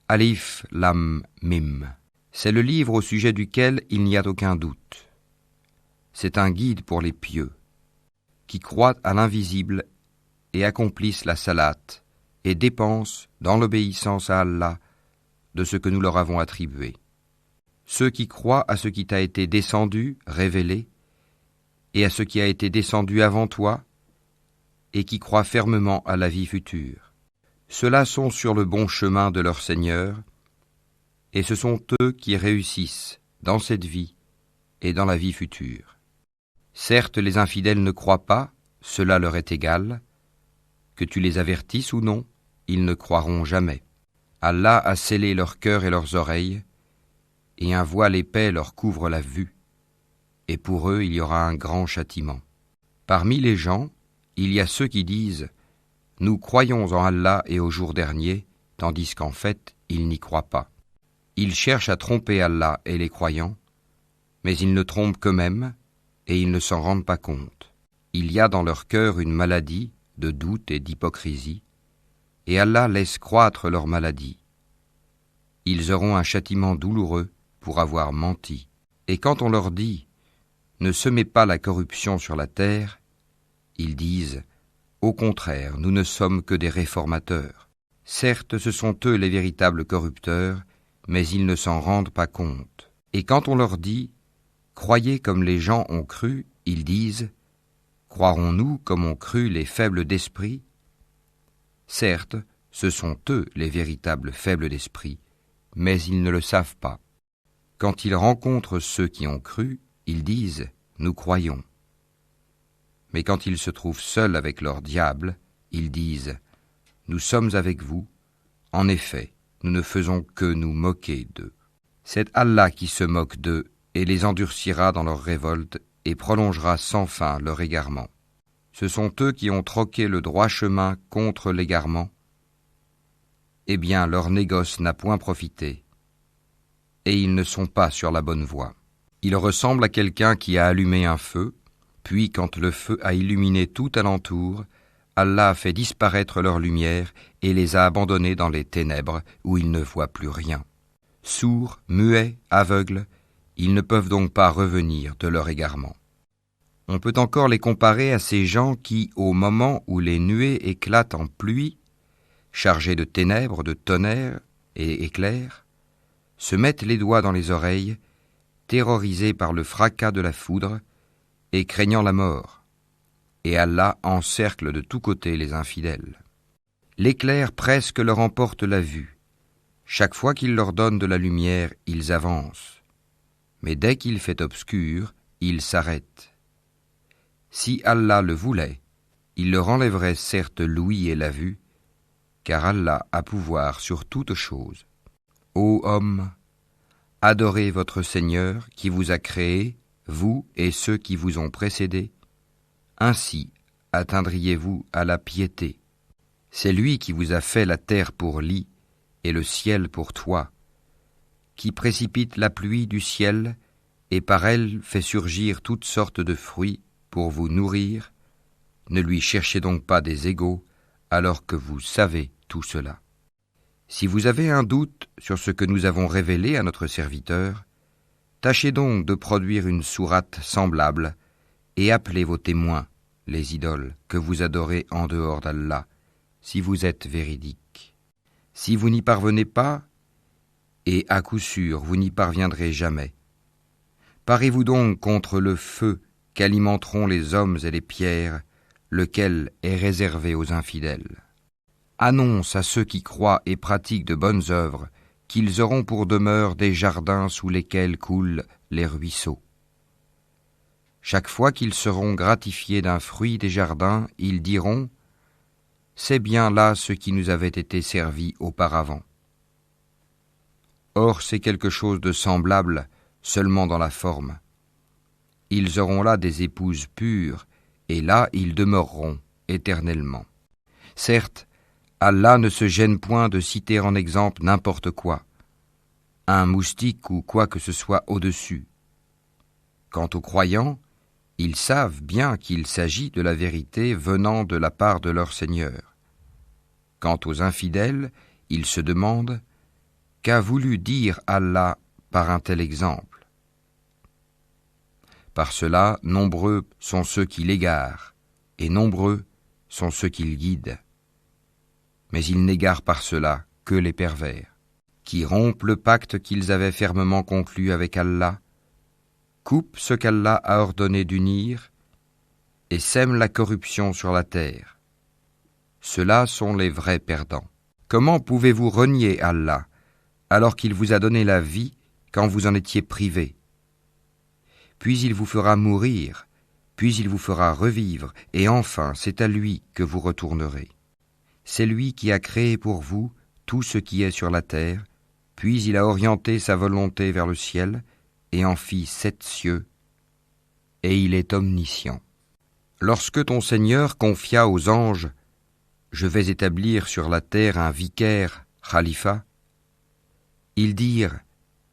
Alif Lam Mim. C'est le livre au sujet duquel il n'y a aucun doute. C'est un guide pour les pieux, qui croient à l'invisible et accomplissent la salate et dépensent, dans l'obéissance à Allah, de ce que nous leur avons attribué. Ceux qui croient à ce qui t'a été descendu, révélé, et à ce qui a été descendu avant toi, et qui croient fermement à la vie future. Ceux-là sont sur le bon chemin de leur Seigneur, et ce sont eux qui réussissent dans cette vie et dans la vie future. Certes, les infidèles ne croient pas, cela leur est égal, que tu les avertisses ou non, ils ne croiront jamais. Allah a scellé leur cœur et leurs oreilles, et un voile épais leur couvre la vue, et pour eux il y aura un grand châtiment. Parmi les gens, il y a ceux qui disent « Nous croyons en Allah et au jour dernier », tandis qu'en fait, ils n'y croient pas. Ils cherchent à tromper Allah et les croyants, mais ils ne trompent qu'eux-mêmes, et ils ne s'en rendent pas compte. Il y a dans leur cœur une maladie de doute et d'hypocrisie, et Allah laisse croître leur maladie. Ils auront un châtiment douloureux pour avoir menti. Et quand on leur dit « Ne semez pas la corruption sur la terre », ils disent « Au contraire, nous ne sommes que des réformateurs. » Certes, ce sont eux les véritables corrupteurs, mais ils ne s'en rendent pas compte. Et quand on leur dit « Croyez comme les gens ont cru », ils disent « Croirons-nous comme ont cru les faibles d'esprit ?» Certes, ce sont eux les véritables faibles d'esprit, mais ils ne le savent pas. Quand ils rencontrent ceux qui ont cru, ils disent « Nous croyons ». Mais quand ils se trouvent seuls avec leur diable, ils disent « Nous sommes avec vous, en effet, nous ne faisons que nous moquer d'eux. » C'est Allah qui se moque d'eux et les endurcira dans leur révolte et prolongera sans fin leur égarement. Ce sont eux qui ont troqué le droit chemin contre l'égarement. Eh bien, leur négoce n'a point profité, et ils ne sont pas sur la bonne voie. Ils ressemblent à quelqu'un qui a allumé un feu, puis quand le feu a illuminé tout alentour, Allah a fait disparaître leur lumière et les a abandonnés dans les ténèbres où ils ne voient plus rien. Sourds, muets, aveugles, ils ne peuvent donc pas revenir de leur égarement. On peut encore les comparer à ces gens qui, au moment où les nuées éclatent en pluie, chargées de ténèbres, de tonnerres et éclairs, se mettent les doigts dans les oreilles, terrorisés par le fracas de la foudre et craignant la mort, et Allah encercle de tous côtés les infidèles. L'éclair presque leur emporte la vue. Chaque fois qu'il leur donne de la lumière, ils avancent. Mais dès qu'il fait obscur, ils s'arrêtent. Si Allah le voulait, il leur enlèverait certes l'ouïe et la vue, car Allah a pouvoir sur toutes choses. Ô hommes, adorez votre Seigneur qui vous a créé, vous et ceux qui vous ont précédés. Ainsi atteindriez-vous à la piété. C'est lui qui vous a fait la terre pour lit et le ciel pour toit, qui précipite la pluie du ciel et par elle fait surgir toutes sortes de fruits pour vous nourrir. Ne lui cherchez donc pas des égaux alors que vous savez tout cela. Si vous avez un doute sur ce que nous avons révélé à notre serviteur, tâchez donc de produire une sourate semblable et appelez vos témoins, les idoles que vous adorez en dehors d'Allah, si vous êtes véridiques. Si vous n'y parvenez pas, et à coup sûr vous n'y parviendrez jamais, parez-vous donc contre le feu qu'alimenteront les hommes et les pierres, lequel est réservé aux infidèles. Annonce à ceux qui croient et pratiquent de bonnes œuvres qu'ils auront pour demeure des jardins sous lesquels coulent les ruisseaux. Chaque fois qu'ils seront gratifiés d'un fruit des jardins, ils diront « C'est bien là ce qui nous avait été servi auparavant. » Or c'est quelque chose de semblable seulement dans la forme. Ils auront là des épouses pures, et là ils demeureront éternellement. Certes, Allah ne se gêne point de citer en exemple n'importe quoi, un moustique ou quoi que ce soit au-dessus. Quant aux croyants, ils savent bien qu'il s'agit de la vérité venant de la part de leur Seigneur. Quant aux infidèles, ils se demandent qu'a voulu dire Allah par un tel exemple. Par cela, nombreux sont ceux qui l'égarent, et nombreux sont ceux qui le guident. Mais ils n'égarent par cela que les pervers, qui rompent le pacte qu'ils avaient fermement conclu avec Allah, coupent ce qu'Allah a ordonné d'unir, et sèment la corruption sur la terre. Ceux-là sont les vrais perdants. Comment pouvez-vous renier Allah, alors qu'il vous a donné la vie quand vous en étiez privés? Puis il vous fera mourir, puis il vous fera revivre, et enfin c'est à lui que vous retournerez. C'est lui qui a créé pour vous tout ce qui est sur la terre, puis il a orienté sa volonté vers le ciel, et en fit 7 cieux, et il est omniscient. Lorsque ton Seigneur confia aux anges « Je vais établir sur la terre un vicaire, khalifa », ils dirent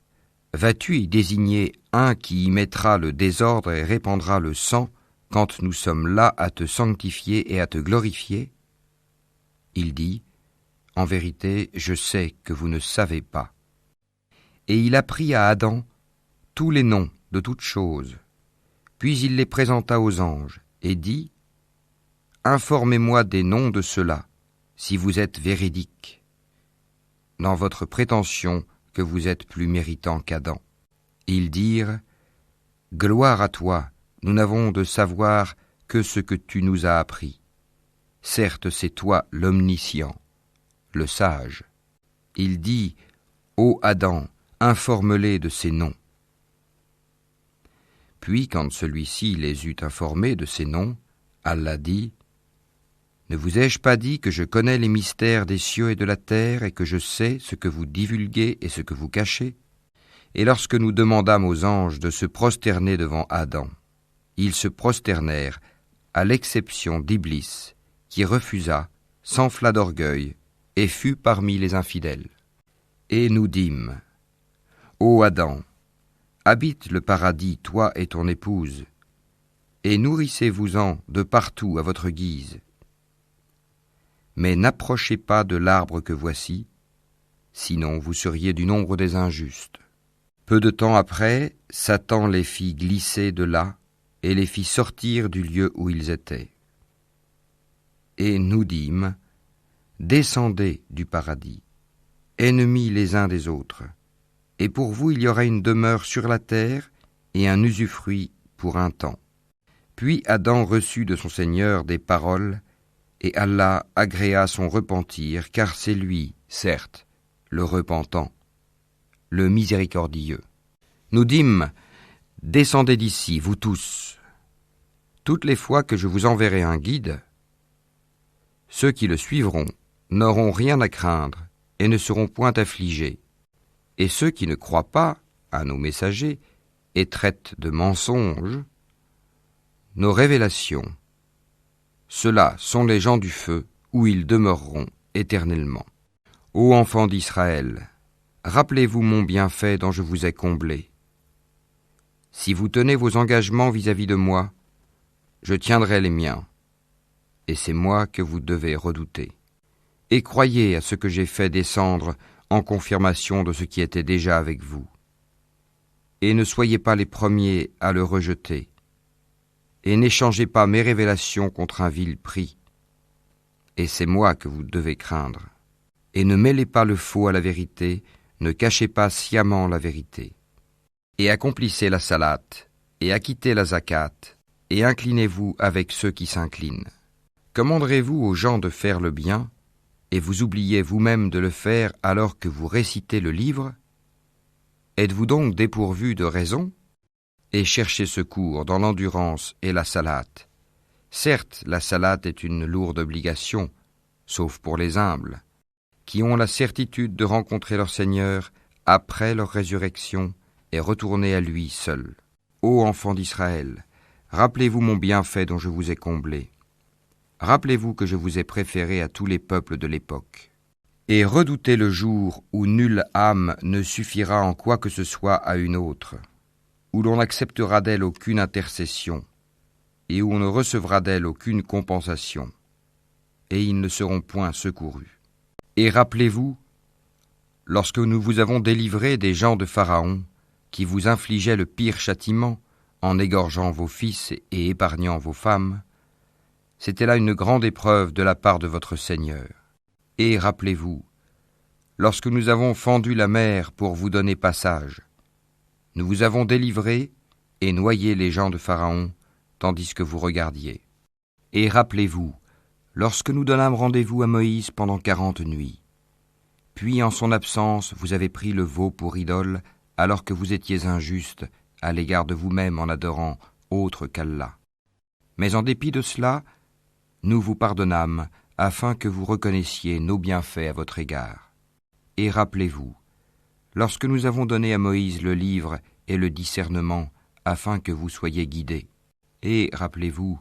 « Vas-tu y désigner un qui y mettra le désordre et répandra le sang quand nous sommes là à te sanctifier et à te glorifier ?» Il dit « En vérité, je sais que vous ne savez pas. » Et il apprit à Adam tous les noms de toutes choses. Puis il les présenta aux anges et dit « Informez-moi des noms de ceux-là, si vous êtes véridiques, dans votre prétention que vous êtes plus méritant qu'Adam. » Ils dirent « Gloire à toi, nous n'avons de savoir que ce que tu nous as appris. Certes, c'est toi l'omniscient, le sage. » Il dit « Ô Adam, informe-les de ces noms. » Puis, quand celui-ci les eut informés de ces noms, Allah dit « Ne vous ai-je pas dit que je connais les mystères des cieux et de la terre et que je sais ce que vous divulguez et ce que vous cachez ?» Et lorsque nous demandâmes aux anges de se prosterner devant Adam, ils se prosternèrent, à l'exception d'Iblis, qui refusa, s'enfla d'orgueil, et fut parmi les infidèles. Et nous dîmes « Ô Adam, habite le paradis, toi et ton épouse, et nourrissez-vous-en de partout à votre guise. Mais n'approchez pas de l'arbre que voici, sinon vous seriez du nombre des injustes. » Peu de temps après, Satan les fit glisser de là et les fit sortir du lieu où ils étaient. Et nous dîmes, descendez du paradis, ennemis les uns des autres, et pour vous il y aura une demeure sur la terre et un usufruit pour un temps. Puis Adam reçut de son Seigneur des paroles, et Allah agréa son repentir, car c'est lui, certes, le repentant, le miséricordieux. Nous dîmes, descendez d'ici, vous tous. Toutes les fois que je vous enverrai un guide, ceux qui le suivront n'auront rien à craindre et ne seront point affligés. Et ceux qui ne croient pas à nos messagers et traitent de mensonges nos révélations, ceux-là sont les gens du feu où ils demeureront éternellement. Ô enfants d'Israël, rappelez-vous mon bienfait dont je vous ai comblé. Si vous tenez vos engagements vis-à-vis de moi, je tiendrai les miens, et c'est moi que vous devez redouter. Et croyez à ce que j'ai fait descendre en confirmation de ce qui était déjà avec vous. Et ne soyez pas les premiers à le rejeter, et n'échangez pas mes révélations contre un vil prix. Et c'est moi que vous devez craindre. Et ne mêlez pas le faux à la vérité, ne cachez pas sciemment la vérité. Et accomplissez la salate, et acquittez la zakat, et inclinez-vous avec ceux qui s'inclinent. Commanderez-vous aux gens de faire le bien, et vous oubliez vous-même de le faire alors que vous récitez le livre? Êtes-vous donc dépourvu de raison? Et cherchez secours dans l'endurance et la salate. Certes, la salate est une lourde obligation, sauf pour les humbles, qui ont la certitude de rencontrer leur Seigneur après leur résurrection et retourner à lui seul. Ô enfants d'Israël, rappelez-vous mon bienfait dont je vous ai comblé. Rappelez-vous que je vous ai préféré à tous les peuples de l'époque. Et redoutez le jour où nulle âme ne suffira en quoi que ce soit à une autre, où l'on n'acceptera d'elle aucune intercession, et où on ne recevra d'elle aucune compensation, et ils ne seront point secourus. Et rappelez-vous, lorsque nous vous avons délivré des gens de Pharaon, qui vous infligeaient le pire châtiment, en égorgeant vos fils et épargnant vos femmes, c'était là une grande épreuve de la part de votre Seigneur. Et rappelez-vous, lorsque nous avons fendu la mer pour vous donner passage, nous vous avons délivré et noyé les gens de Pharaon, tandis que vous regardiez. Et rappelez-vous, lorsque nous donnâmes rendez-vous à Moïse pendant 40 nuits, puis en son absence vous avez pris le veau pour idole, alors que vous étiez injuste à l'égard de vous-même en adorant autre qu'Allah. Mais en dépit de cela, nous vous pardonnâmes, afin que vous reconnaissiez nos bienfaits à votre égard. Et rappelez-vous, lorsque nous avons donné à Moïse le livre et le discernement, afin que vous soyez guidés. Et rappelez-vous,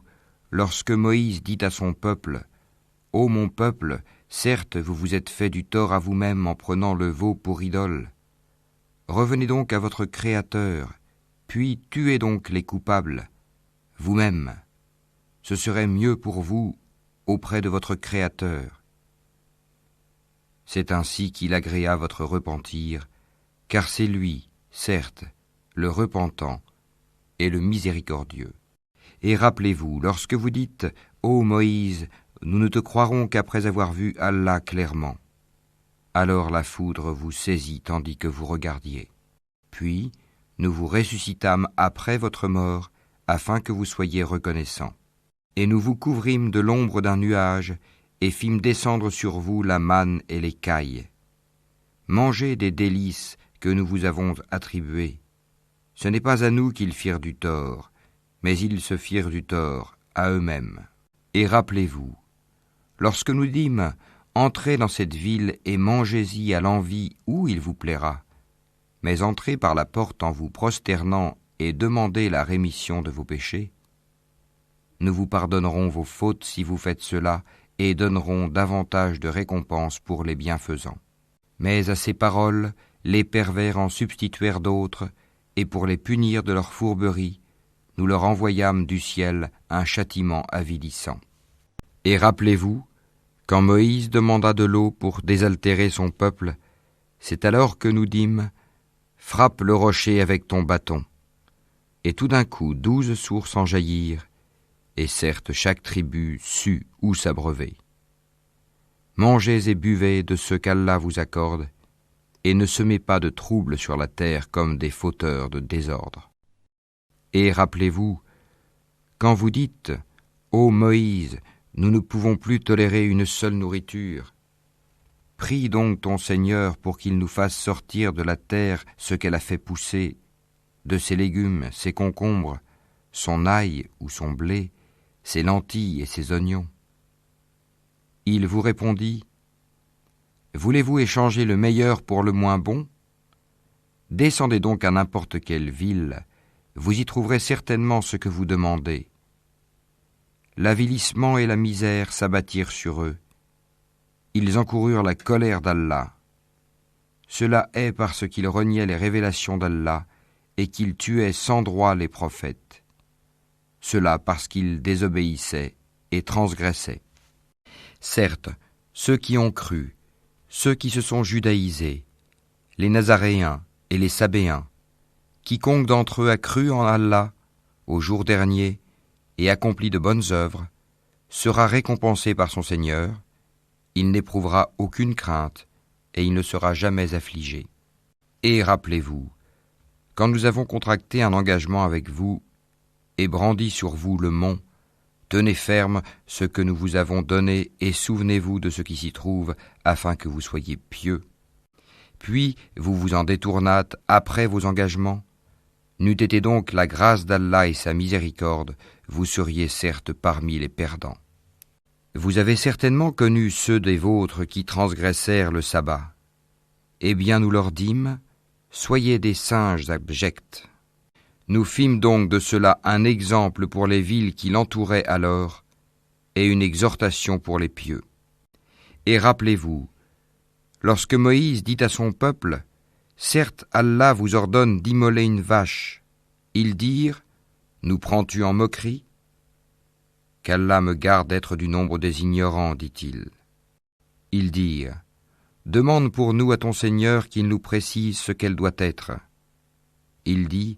lorsque Moïse dit à son peuple, « Ô mon peuple, certes vous vous êtes fait du tort à vous-même en prenant le veau pour idole. Revenez donc à votre Créateur, puis tuez donc les coupables, vous-même. Ce serait mieux pour vous auprès de votre Créateur. » C'est ainsi qu'il agréa votre repentir, car c'est lui, certes, le repentant et le miséricordieux. Et rappelez-vous, lorsque vous dites « Ô Moïse, nous ne te croirons qu'après avoir vu Allah clairement », alors la foudre vous saisit tandis que vous regardiez. Puis, nous vous ressuscitâmes après votre mort, afin que vous soyez reconnaissants. Et nous vous couvrîmes de l'ombre d'un nuage, et fîmes descendre sur vous la manne et les cailles. Mangez des délices que nous vous avons attribuées. Ce n'est pas à nous qu'ils firent du tort, mais ils se firent du tort à eux-mêmes. Et rappelez-vous, lorsque nous dîmes, entrez dans cette ville et mangez-y à l'envi où il vous plaira, mais entrez par la porte en vous prosternant et demandez la rémission de vos péchés. Nous vous pardonnerons vos fautes si vous faites cela et donnerons davantage de récompenses pour les bienfaisants. Mais à ces paroles, les pervers en substituèrent d'autres, et pour les punir de leur fourberie, nous leur envoyâmes du ciel un châtiment avilissant. Et rappelez-vous, quand Moïse demanda de l'eau pour désaltérer son peuple, c'est alors que nous dîmes « Frappe le rocher avec ton bâton ». Et tout d'un coup 12 sources en jaillirent, et certes chaque tribu sut où s'abreuver. Mangez et buvez de ce qu'Allah vous accorde, et ne semez pas de trouble sur la terre comme des fauteurs de désordre. Et rappelez-vous, quand vous dites « Ô Moïse, nous ne pouvons plus tolérer une seule nourriture. Prie donc ton Seigneur pour qu'il nous fasse sortir de la terre ce qu'elle a fait pousser, de ses légumes, ses concombres, son ail ou son blé, ses lentilles et ses oignons. » Il vous répondit, « Voulez-vous échanger le meilleur pour le moins bon ? Descendez donc à n'importe quelle ville, vous y trouverez certainement ce que vous demandez. » L'avilissement et la misère s'abattirent sur eux. Ils encoururent la colère d'Allah. Cela est parce qu'ils reniaient les révélations d'Allah et qu'ils tuaient sans droit les prophètes. Cela parce qu'ils désobéissaient et transgressaient. Certes, ceux qui ont cru, ceux qui se sont judaïsés, les Nazaréens et les Sabéens, quiconque d'entre eux a cru en Allah au jour dernier et accompli de bonnes œuvres, sera récompensé par son Seigneur, il n'éprouvera aucune crainte et il ne sera jamais affligé. Et rappelez-vous, quand nous avons contracté un engagement avec vous et brandi sur vous le mont, tenez ferme ce que nous vous avons donné et souvenez-vous de ce qui s'y trouve afin que vous soyez pieux. Puis vous vous en détournâtes après vos engagements. N'eût été donc la grâce d'Allah et sa miséricorde, vous seriez certes parmi les perdants. Vous avez certainement connu ceux des vôtres qui transgressèrent le sabbat. Eh bien nous leur dîmes, soyez des singes abjects. Nous fîmes donc de cela un exemple pour les villes qui l'entouraient alors, et une exhortation pour les pieux. Et rappelez-vous, lorsque Moïse dit à son peuple, « Certes, Allah vous ordonne d'immoler une vache », ils dirent, « Nous prends-tu en moquerie ?» Qu'Allah me garde d'être du nombre des ignorants, dit-il. Ils dirent, Demande pour nous à ton Seigneur qu'il nous précise ce qu'elle doit être. Il dit,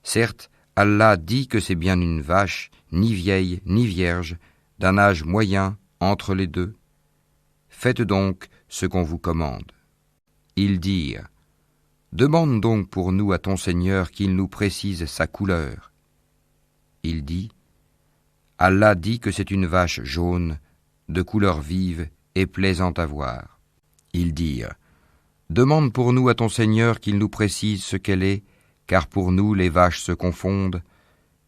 certes, Allah dit que c'est bien une vache, ni vieille, ni vierge, d'un âge moyen entre les deux. Faites donc ce qu'on vous commande. Ils dirent, demande donc pour nous à ton Seigneur qu'il nous précise sa couleur. Il dit, Allah dit que c'est une vache jaune, de couleur vive et plaisante à voir. Ils dirent, demande pour nous à ton Seigneur qu'il nous précise ce qu'elle est, car pour nous les vaches se confondent,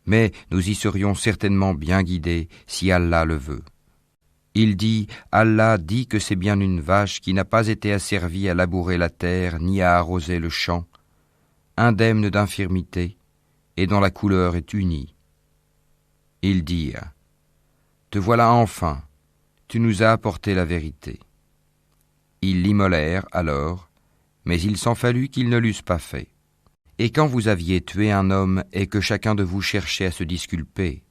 mais nous y serions certainement bien guidés si Allah le veut. Il dit, Allah dit que c'est bien une vache qui n'a pas été asservie à labourer la terre ni à arroser le champ, indemne d'infirmité, et dont la couleur est unie. Ils dirent, te voilà enfin, tu nous as apporté la vérité. Ils l'immolèrent alors, mais il s'en fallut qu'ils ne l'eussent pas fait. Et quand vous aviez tué un homme et que chacun de vous cherchait à se disculper,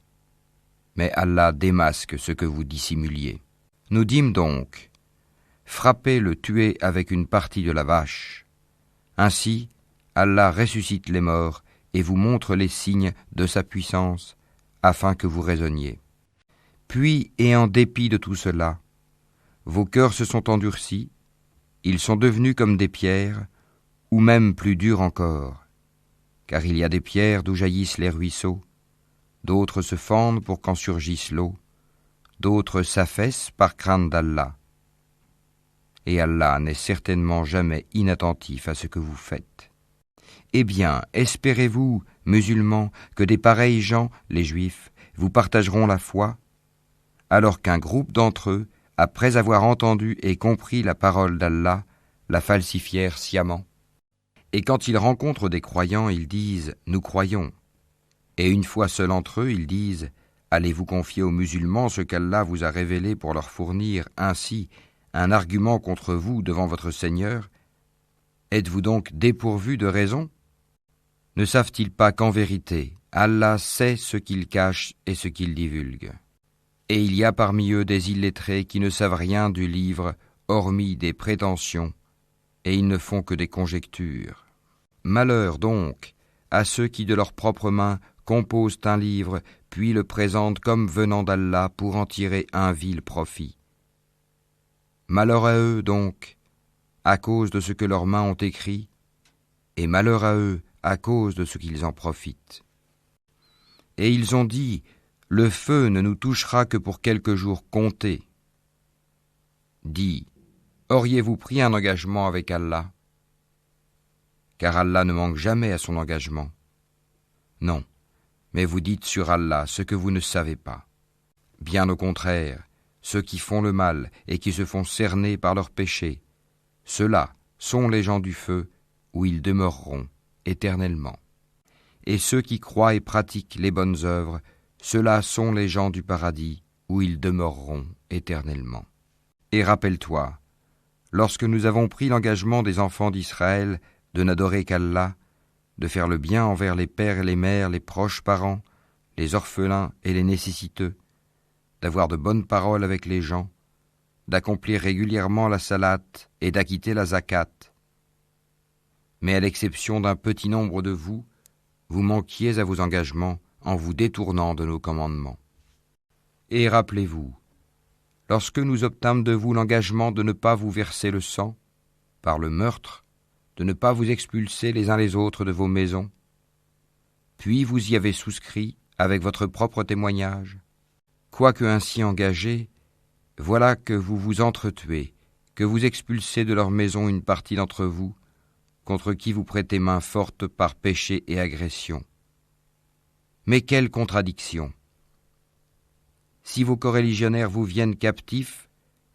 mais Allah démasque ce que vous dissimuliez. Nous dîmes donc, frappez le tué avec une partie de la vache. Ainsi, Allah ressuscite les morts et vous montre les signes de sa puissance, afin que vous raisonniez. Puis, et en dépit de tout cela, vos cœurs se sont endurcis, ils sont devenus comme des pierres, ou même plus durs encore, car il y a des pierres d'où jaillissent les ruisseaux, d'autres se fendent pour qu'en surgisse l'eau, d'autres s'affaissent par crainte d'Allah. Et Allah n'est certainement jamais inattentif à ce que vous faites. Eh bien, espérez-vous, musulmans, que des pareils gens, les Juifs, vous partageront la foi, alors qu'un groupe d'entre eux, après avoir entendu et compris la parole d'Allah, la falsifièrent sciemment. Et quand ils rencontrent des croyants, ils disent « Nous croyons ». Et une fois seuls entre eux, ils disent « Allez-vous confier aux musulmans ce qu'Allah vous a révélé pour leur fournir ainsi un argument contre vous devant votre Seigneur? Êtes-vous donc dépourvus de raison? Ne savent-ils pas qu'en vérité, Allah sait ce qu'ils cachent et ce qu'ils divulguent? Et il y a parmi eux des illettrés qui ne savent rien du livre, hormis des prétentions, et ils ne font que des conjectures. Malheur donc à ceux qui de leurs propres mains composent un livre, puis le présentent comme venant d'Allah pour en tirer un vil profit. Malheur à eux donc, à cause de ce que leurs mains ont écrit, et malheur à eux à cause de ce qu'ils en profitent. Et ils ont dit, le feu ne nous touchera que pour quelques jours comptés. Dis, auriez-vous pris un engagement avec Allah? Car Allah ne manque jamais à son engagement. Non, mais vous dites sur Allah ce que vous ne savez pas. Bien au contraire, ceux qui font le mal et qui se font cerner par leurs péchés, ceux-là sont les gens du feu où ils demeureront éternellement. Et ceux qui croient et pratiquent les bonnes œuvres, ceux-là sont les gens du paradis où ils demeureront éternellement. Et rappelle-toi, lorsque nous avons pris l'engagement des enfants d'Israël de n'adorer qu'Allah, de faire le bien envers les pères et les mères, les proches parents, les orphelins et les nécessiteux, d'avoir de bonnes paroles avec les gens, d'accomplir régulièrement la salate et d'acquitter la zakat. Mais à l'exception d'un petit nombre de vous, vous manquiez à vos engagements en vous détournant de nos commandements. Et rappelez-vous, lorsque nous obtîmes de vous l'engagement de ne pas vous verser le sang, par le meurtre, de ne pas vous expulser les uns les autres de vos maisons, puis vous y avez souscrit avec votre propre témoignage. Quoique ainsi engagés, voilà que vous vous entretuez, que vous expulsez de leur maison une partie d'entre vous, contre qui vous prêtez main forte par péché et agression. Mais quelle contradiction! Si vos coreligionnaires vous viennent captifs,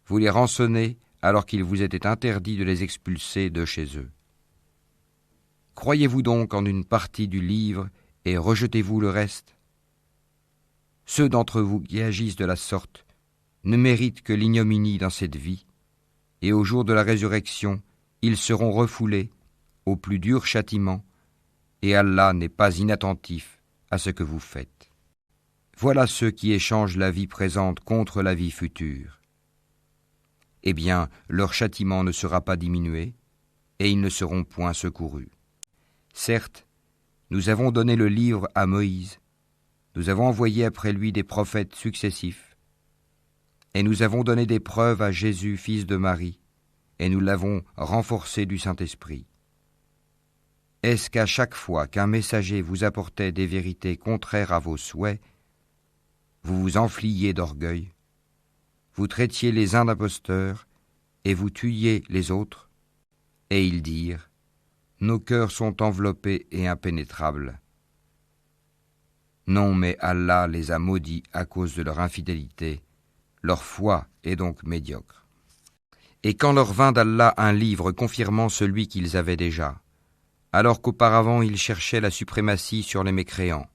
vous les rançonnez alors qu'il vous était interdit de les expulser de chez eux. Croyez-vous donc en une partie du livre et rejetez-vous le reste? Ceux d'entre vous qui agissent de la sorte ne méritent que l'ignominie dans cette vie, et au jour de la résurrection, ils seront refoulés au plus dur châtiment, et Allah n'est pas inattentif à ce que vous faites. Voilà ceux qui échangent la vie présente contre la vie future. eh bien, leur châtiment ne sera pas diminué, et ils ne seront point secourus. Certes, nous avons donné le livre à Moïse, nous avons envoyé après lui des prophètes successifs, et nous avons donné des preuves à Jésus, fils de Marie, et nous l'avons renforcé du Saint-Esprit. Est-ce qu'à chaque fois qu'un messager vous apportait des vérités contraires à vos souhaits, vous vous enfliez d'orgueil, vous traitiez les uns d'imposteurs, et vous tuiez les autres? Et ils dirent, nos cœurs sont enveloppés et impénétrables. Non, mais Allah les a maudits à cause de leur infidélité, leur foi est donc médiocre. Et quand leur vint d'Allah un livre confirmant celui qu'ils avaient déjà, alors qu'auparavant ils cherchaient la suprématie sur les mécréants.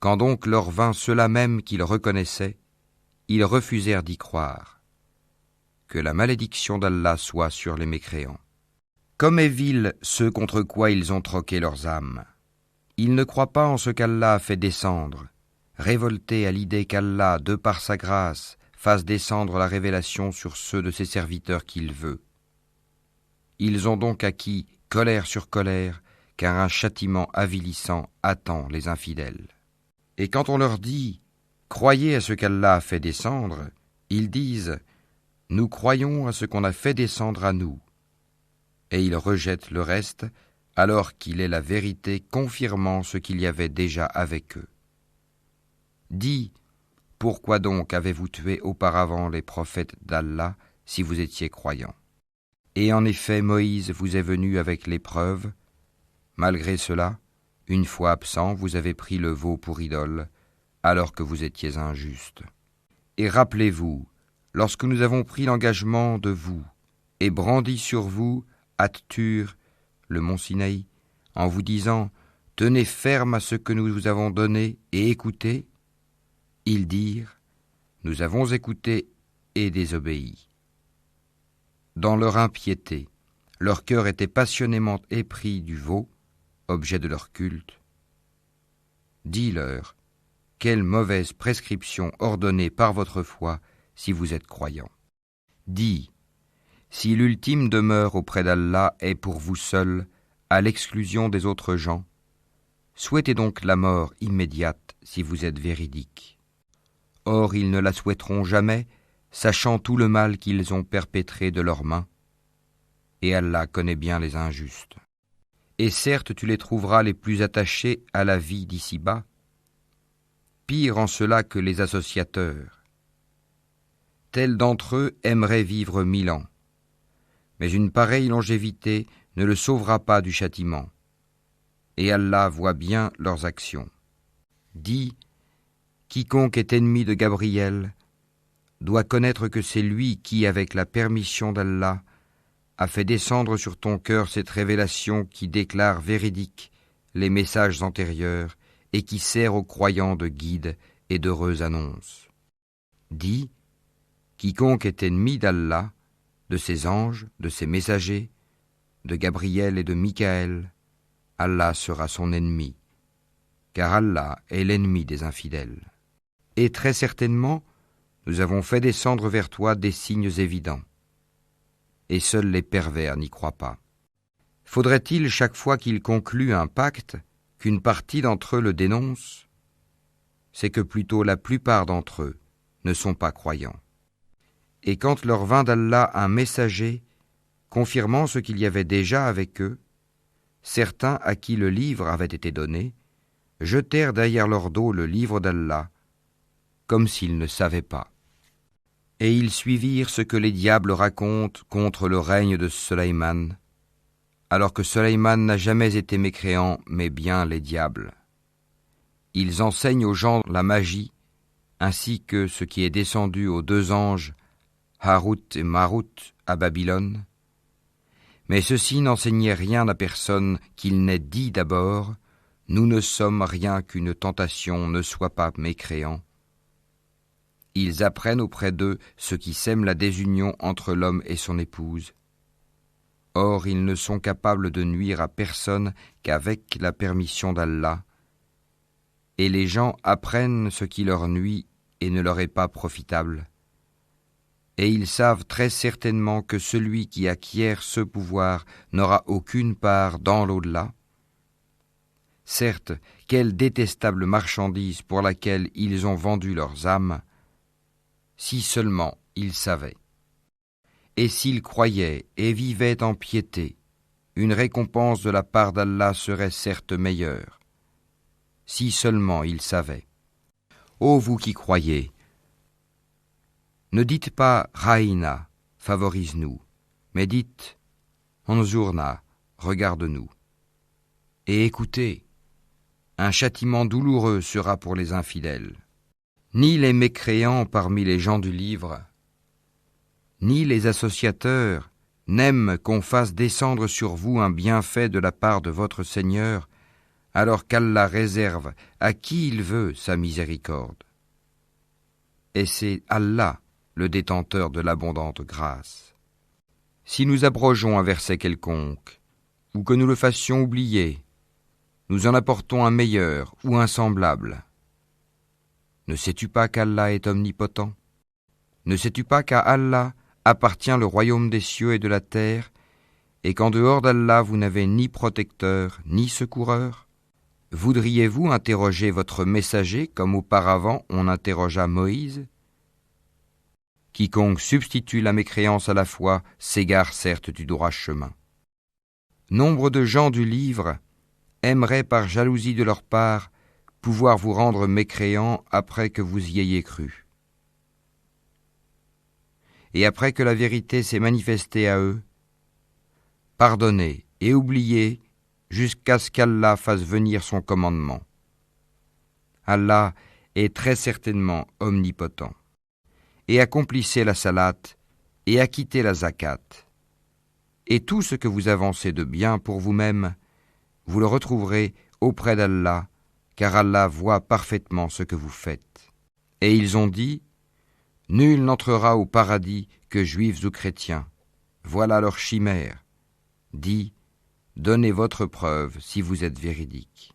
Quand donc leur vint ceux-là même qu'ils reconnaissaient, ils refusèrent d'y croire. Que la malédiction d'Allah soit sur les mécréants. Comme est vil ceux contre quoi ils ont troqué leurs âmes. Ils ne croient pas en ce qu'Allah a fait descendre, révoltés à l'idée qu'Allah, de par sa grâce, fasse descendre la révélation sur ceux de ses serviteurs qu'il veut. Ils ont donc acquis colère sur colère, car un châtiment avilissant attend les infidèles. Et quand on leur dit « Croyez à ce qu'Allah a fait descendre », ils disent « Nous croyons à ce qu'on a fait descendre à nous ». Et ils rejettent le reste, alors qu'il est la vérité confirmant ce qu'il y avait déjà avec eux. Dis, pourquoi donc avez-vous tué auparavant les prophètes d'Allah si vous étiez croyants? Et en effet, Moïse vous est venu avec les preuves. Malgré cela, une fois absent, vous avez pris le veau pour idole, alors que vous étiez injustes. Et rappelez-vous, lorsque nous avons pris l'engagement de vous, et brandi sur vous, At-Tur, le mont Sinaï, en vous disant « Tenez ferme à ce que nous vous avons donné et écoutez », ils dirent « Nous avons écouté et désobéi ». Dans leur impiété, leur cœur était passionnément épris du veau, objet de leur culte. Dis-leur, quelle mauvaise prescription ordonnée par votre foi si vous êtes croyants. Dis, si l'ultime demeure auprès d'Allah est pour vous seul, à l'exclusion des autres gens, souhaitez donc la mort immédiate si vous êtes véridiques. Or ils ne la souhaiteront jamais, sachant tout le mal qu'ils ont perpétré de leurs mains, et Allah connaît bien les injustes. Et certes tu les trouveras les plus attachés à la vie d'ici-bas, pire en cela que les associateurs. Tels d'entre eux aimeraient vivre 1000 ans, mais une pareille longévité ne le sauvera pas du châtiment, et Allah voit bien leurs actions. Dis, quiconque est ennemi de Gabriel doit connaître que c'est lui qui, avec la permission d'Allah, a fait descendre sur ton cœur cette révélation qui déclare véridiques les messages antérieurs et qui sert aux croyants de guide et d'heureuse annonce. Dis, quiconque est ennemi d'Allah, de ses anges, de ses messagers, de Gabriel et de Mikaël, Allah sera son ennemi, car Allah est l'ennemi des infidèles. Et très certainement, nous avons fait descendre vers toi des signes évidents, et seuls les pervers n'y croient pas. Faudrait-il chaque fois qu'ils concluent un pacte qu'une partie d'entre eux le dénonce? C'est que plutôt la plupart d'entre eux ne sont pas croyants. Et quand leur vint d'Allah un messager confirmant ce qu'il y avait déjà avec eux, certains à qui le livre avait été donné jetèrent derrière leur dos le livre d'Allah, comme s'ils ne savaient pas. Et ils suivirent ce que les diables racontent contre le règne de Sulayman, alors que Sulayman n'a jamais été mécréant, mais bien les diables. Ils enseignent aux gens la magie, ainsi que ce qui est descendu aux 2 anges, Harut et Marut, à Babylone. Mais ceux-ci n'enseignaient rien à personne qu'il n'ait dit d'abord « Nous ne sommes rien qu'une tentation, ne sois pas mécréant ». Ils apprennent auprès d'eux ce qui sème la désunion entre l'homme et son épouse. Or, ils ne sont capables de nuire à personne qu'avec la permission d'Allah. Et les gens apprennent ce qui leur nuit et ne leur est pas profitable. Et ils savent très certainement que celui qui acquiert ce pouvoir n'aura aucune part dans l'au-delà. Certes, quelle détestable marchandise pour laquelle ils ont vendu leurs âmes, si seulement ils savaient. Et s'ils croyaient et vivaient en piété, une récompense de la part d'Allah serait certes meilleure, si seulement ils savaient. Ô vous qui croyez, ne dites pas « Raïna », favorise-nous, mais dites « Anzurna », regarde-nous. Et écoutez, un châtiment douloureux sera pour les infidèles. Ni les mécréants parmi les gens du livre, ni les associateurs n'aiment qu'on fasse descendre sur vous un bienfait de la part de votre Seigneur, alors qu'Allah réserve à qui il veut sa miséricorde. Et c'est Allah le détenteur de l'abondante grâce. Si nous abrogeons un verset quelconque, ou que nous le fassions oublier, nous en apportons un meilleur ou un semblable. Ne sais-tu pas qu'Allah est omnipotent? Ne sais-tu pas qu'à Allah appartient le royaume des cieux et de la terre, et qu'en dehors d'Allah vous n'avez ni protecteur, ni secoureur? Voudriez-vous interroger votre messager comme auparavant on interrogea Moïse? Quiconque substitue la mécréance à la foi s'égare certes du droit chemin. Nombre de gens du livre aimeraient par jalousie de leur part pouvoir vous rendre mécréants après que vous y ayez cru. Et après que la vérité s'est manifestée à eux, pardonnez et oubliez jusqu'à ce qu'Allah fasse venir son commandement. Allah est très certainement omnipotent. Et accomplissez la salate et acquittez la zakat. Et tout ce que vous avancez de bien pour vous-même, vous le retrouverez auprès d'Allah, car Allah voit parfaitement ce que vous faites. Et ils ont dit, nul n'entrera au paradis que juifs ou chrétiens. Voilà leur chimère. Dis, donnez votre preuve si vous êtes véridique.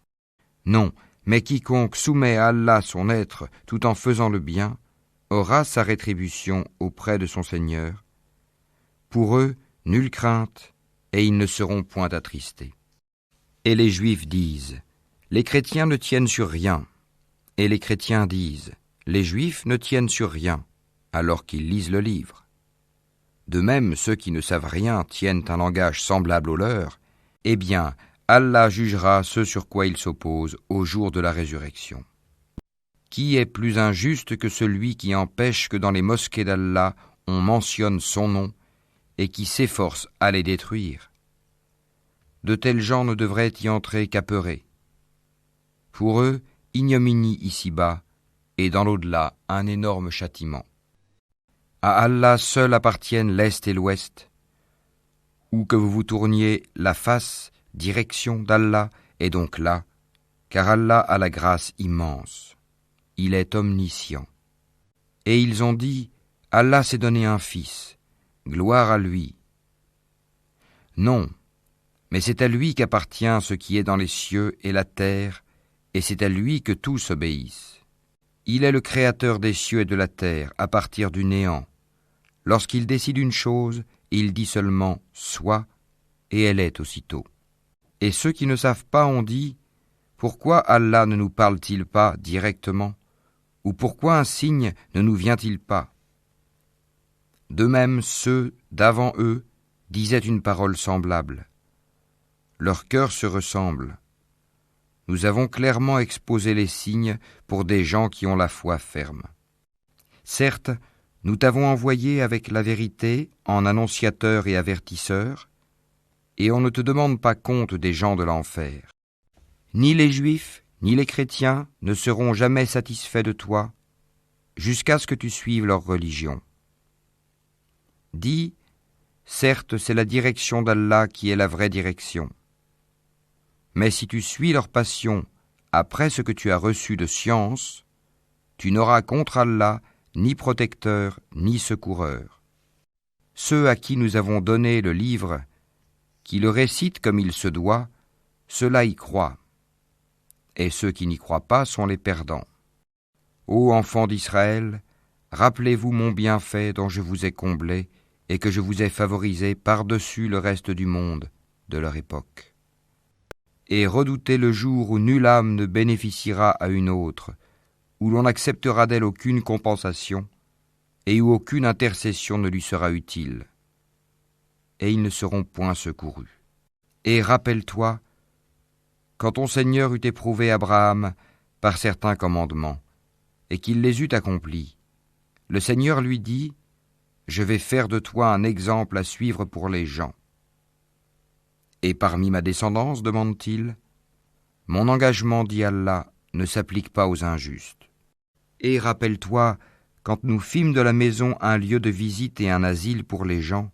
Non, mais quiconque soumet à Allah son être tout en faisant le bien, aura sa rétribution auprès de son Seigneur. Pour eux, nulle crainte, et ils ne seront point attristés. Et les Juifs disent, les chrétiens ne tiennent sur rien. Et les chrétiens disent, les Juifs ne tiennent sur rien, alors qu'ils lisent le livre. De même, ceux qui ne savent rien tiennent un langage semblable au leur. Eh bien, Allah jugera ce sur quoi ils s'opposent au jour de la résurrection. Qui est plus injuste que celui qui empêche que dans les mosquées d'Allah on mentionne son nom et qui s'efforce à les détruire? De tels gens ne devraient y entrer qu'apeurés. Pour eux, ignominie ici-bas et dans l'au-delà un énorme châtiment. À Allah seul appartiennent l'Est et l'Ouest. Où que vous vous tourniez la face, direction d'Allah est donc là, car Allah a la grâce immense. Il est omniscient. Et ils ont dit, Allah s'est donné un fils, gloire à lui. Non, mais c'est à lui qu'appartient ce qui est dans les cieux et la terre, et c'est à lui que tous obéissent. Il est le créateur des cieux et de la terre à partir du néant. Lorsqu'il décide une chose, il dit seulement « soit » et elle est aussitôt. Et ceux qui ne savent pas ont dit « Pourquoi Allah ne nous parle-t-il pas directement ? Ou pourquoi un signe ne nous vient-il pas ?» De même, ceux d'avant eux disaient une parole semblable. Leurs cœurs se ressemblent. Nous avons clairement exposé les signes pour des gens qui ont la foi ferme. Certes, nous t'avons envoyé avec la vérité en annonciateur et avertisseur, et on ne te demande pas compte des gens de l'enfer. Ni les Juifs, ni les chrétiens ne seront jamais satisfaits de toi, jusqu'à ce que tu suives leur religion. Dis, certes, c'est la direction d'Allah qui est la vraie direction. Mais si tu suis leur passion après ce que tu as reçu de science, tu n'auras contre Allah ni protecteur, ni secoureur. Ceux à qui nous avons donné le livre, qui le récitent comme il se doit, ceux-là y croient. Et ceux qui n'y croient pas sont les perdants. Ô enfants d'Israël, rappelez-vous mon bienfait dont je vous ai comblé et que je vous ai favorisé par-dessus le reste du monde de leur époque. Et redoutez le jour où nulle âme ne bénéficiera à une autre, où l'on n'acceptera d'elle aucune compensation, et où aucune intercession ne lui sera utile. Et ils ne seront point secourus. Et rappelle-toi, quand ton Seigneur eut éprouvé Abraham par certains commandements, et qu'il les eut accomplis, le Seigneur lui dit, « Je vais faire de toi un exemple à suivre pour les gens. » Et parmi ma descendance, demande-t-il, mon engagement, dit Allah, ne s'applique pas aux injustes. Et rappelle-toi, quand nous fîmes de la maison un lieu de visite et un asile pour les gens,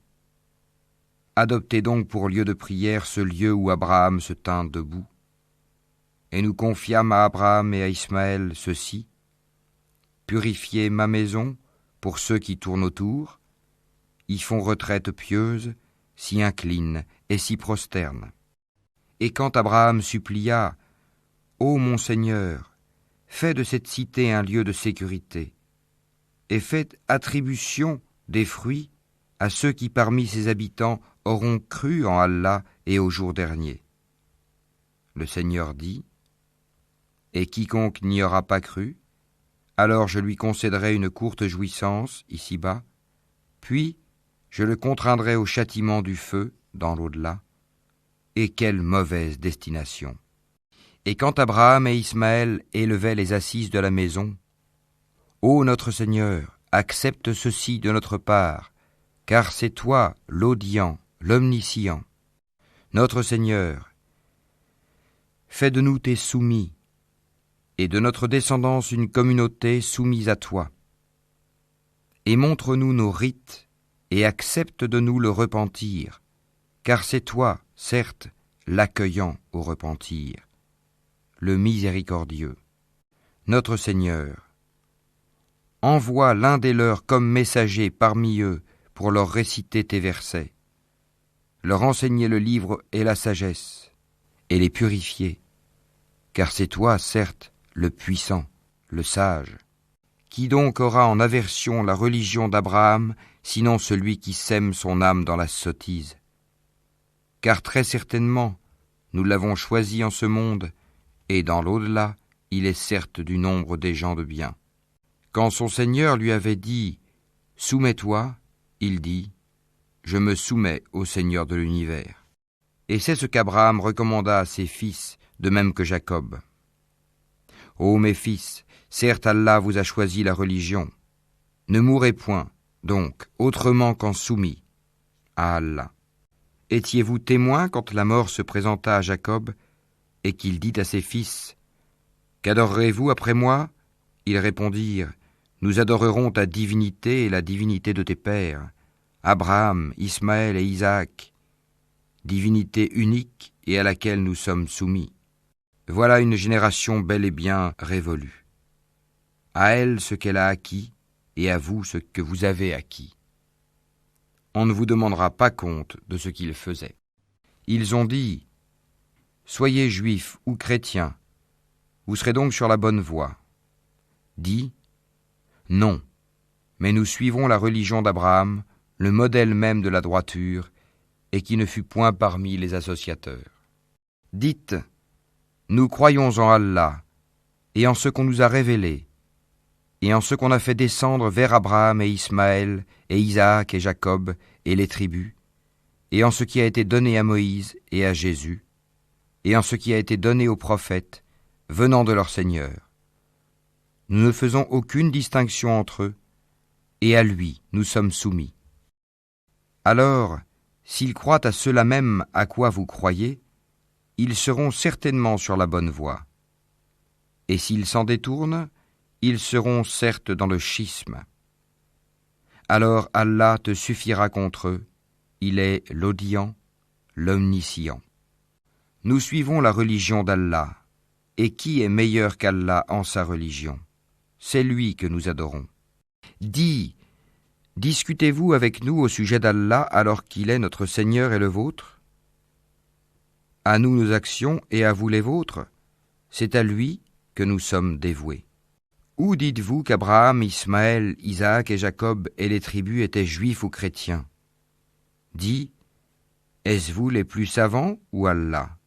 adoptez donc pour lieu de prière ce lieu où Abraham se tint debout. Et nous confiâmes à Abraham et à Ismaël ceci, purifiez ma maison pour ceux qui tournent autour, y font retraite pieuse, s'y inclinent et s'y prosternent. Et quand Abraham supplia, ô mon Seigneur, fais de cette cité un lieu de sécurité, et faites attribution des fruits à ceux qui parmi ses habitants auront cru en Allah et au jour dernier. Le Seigneur dit, et quiconque n'y aura pas cru, alors je lui concéderai une courte jouissance ici-bas, puis je le contraindrai au châtiment du feu dans l'au-delà. Et quelle mauvaise destination! Et quand Abraham et Ismaël élevaient les assises de la maison, ô notre Seigneur, accepte ceci de notre part, car c'est toi l'audient, l'omniscient. Notre Seigneur, fais de nous tes soumis, et de notre descendance une communauté soumise à toi. Et montre-nous nos rites, et accepte de nous le repentir, car c'est toi, certes, l'accueillant au repentir, le miséricordieux. Notre Seigneur, envoie l'un des leurs comme messager parmi eux pour leur réciter tes versets, leur enseigner le livre et la sagesse, et les purifier, car c'est toi, certes, le puissant, le sage. Qui donc aura en aversion la religion d'Abraham, sinon celui qui sème son âme dans la sottise? Car très certainement, nous l'avons choisi en ce monde, et dans l'au-delà, il est certes du nombre des gens de bien. Quand son Seigneur lui avait dit « Soumets-toi », il dit « Je me soumets au Seigneur de l'univers ». Et c'est ce qu'Abraham recommanda à ses fils, de même que Jacob. « Ô mes fils, certes Allah vous a choisi la religion. Ne mourrez point, donc, autrement qu'en soumis à Allah. Étiez-vous témoins quand la mort se présenta à Jacob et qu'il dit à ses fils « Qu'adorerez-vous après moi ?» Ils répondirent « Nous adorerons ta divinité et la divinité de tes pères, Abraham, Ismaël et Isaac, divinité unique et à laquelle nous sommes soumis. Voilà une génération bel et bien révolue. À elle ce qu'elle a acquis, et à vous ce que vous avez acquis. On ne vous demandera pas compte de ce qu'ils faisaient. » Ils ont dit « Soyez juifs ou chrétiens, vous serez donc sur la bonne voie. » Dis « Non, mais nous suivrons la religion d'Abraham, le modèle même de la droiture, et qui ne fut point parmi les associateurs. » Dites « Nous croyons en Allah, et en ce qu'on nous a révélé, et en ce qu'on a fait descendre vers Abraham et Ismaël, et Isaac et Jacob, et les tribus, et en ce qui a été donné à Moïse et à Jésus, et en ce qui a été donné aux prophètes, venant de leur Seigneur. Nous ne faisons aucune distinction entre eux, et à lui nous sommes soumis. Alors, s'ils croient à cela même à quoi vous croyez, ils seront certainement sur la bonne voie. Et s'ils s'en détournent, ils seront certes dans le schisme. Alors Allah te suffira contre eux, il est l'audient, l'omniscient. Nous suivons la religion d'Allah, et qui est meilleur qu'Allah en sa religion? C'est lui que nous adorons. Dis, discutez-vous avec nous au sujet d'Allah alors qu'il est notre Seigneur et le vôtre? À nous nos actions et à vous les vôtres, c'est à lui que nous sommes dévoués. Ou dites-vous qu'Abraham, Ismaël, Isaac et Jacob et les tribus étaient juifs ou chrétiens? Dis, est-ce vous les plus savants ou Allah?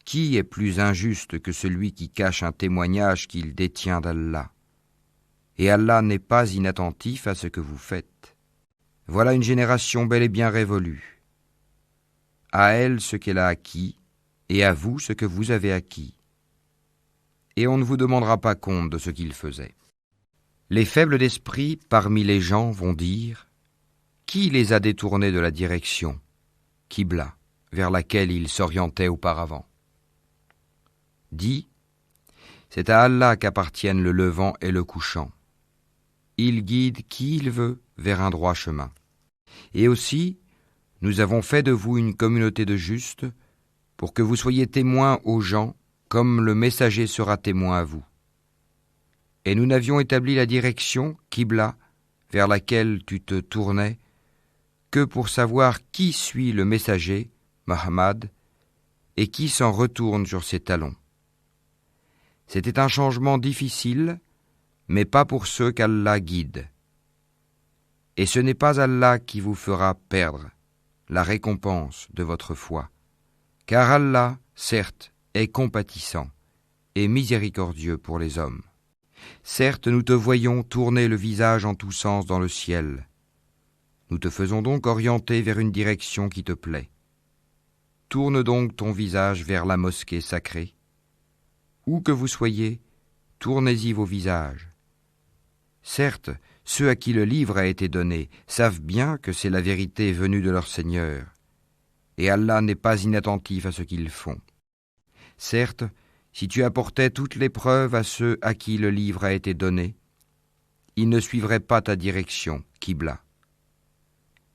Qui est plus injuste que celui qui cache un témoignage qu'il détient d'Allah? Et Allah n'est pas inattentif à ce que vous faites. Voilà une génération bel et bien révolue. À elle ce qu'elle a acquis, et à vous ce que vous avez acquis. Et on ne vous demandera pas compte de ce qu'ils faisaient. Les faibles d'esprit parmi les gens vont dire: qui les a détournés de la direction, Qibla, vers laquelle ils s'orientaient auparavant? Dis, c'est à Allah qu'appartiennent le levant et le couchant. Il guide qui il veut vers un droit chemin. Et aussi, nous avons fait de vous une communauté de justes pour que vous soyez témoins aux gens comme le messager sera témoin à vous. Et nous n'avions établi la direction, Qibla, vers laquelle tu te tournais, que pour savoir qui suit le messager, Muhammad, et qui s'en retourne sur ses talons. C'était un changement difficile, mais pas pour ceux qu'Allah guide. Et ce n'est pas Allah qui vous fera perdre la récompense de votre foi, car Allah, certes, est compatissant et miséricordieux pour les hommes. Certes, nous te voyons tourner le visage en tous sens dans le ciel. Nous te faisons donc orienter vers une direction qui te plaît. Tourne donc ton visage vers la mosquée sacrée. Où que vous soyez, tournez-y vos visages. Certes, ceux à qui le livre a été donné savent bien que c'est la vérité venue de leur Seigneur, et Allah n'est pas inattentif à ce qu'ils font. Certes, si tu apportais toutes les preuves à ceux à qui le livre a été donné, ils ne suivraient pas ta direction, Qibla,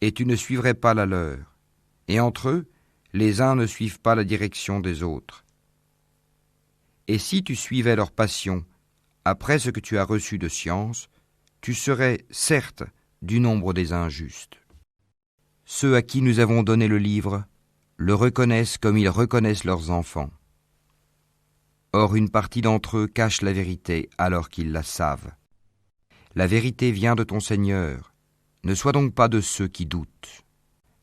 et tu ne suivrais pas la leur, et entre eux, les uns ne suivent pas la direction des autres. Et si tu suivais leur passion, après ce que tu as reçu de science, tu serais, certes, du nombre des injustes. Ceux à qui nous avons donné le livre le reconnaissent comme ils reconnaissent leurs enfants. Or, une partie d'entre eux cache la vérité alors qu'ils la savent. La vérité vient de ton Seigneur. Ne sois donc pas de ceux qui doutent.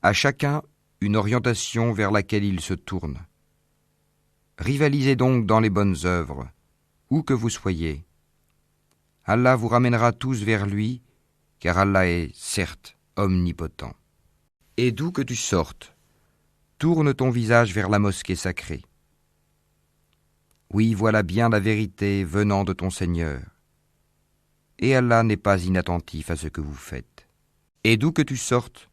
À chacun, une orientation vers laquelle il se tourne. Rivalisez donc dans les bonnes œuvres, où que vous soyez. Allah vous ramènera tous vers lui, car Allah est, certes, omnipotent. Et d'où que tu sortes, tourne ton visage vers la mosquée sacrée. Oui, voilà bien la vérité venant de ton Seigneur. Et Allah n'est pas inattentif à ce que vous faites. Et d'où que tu sortes,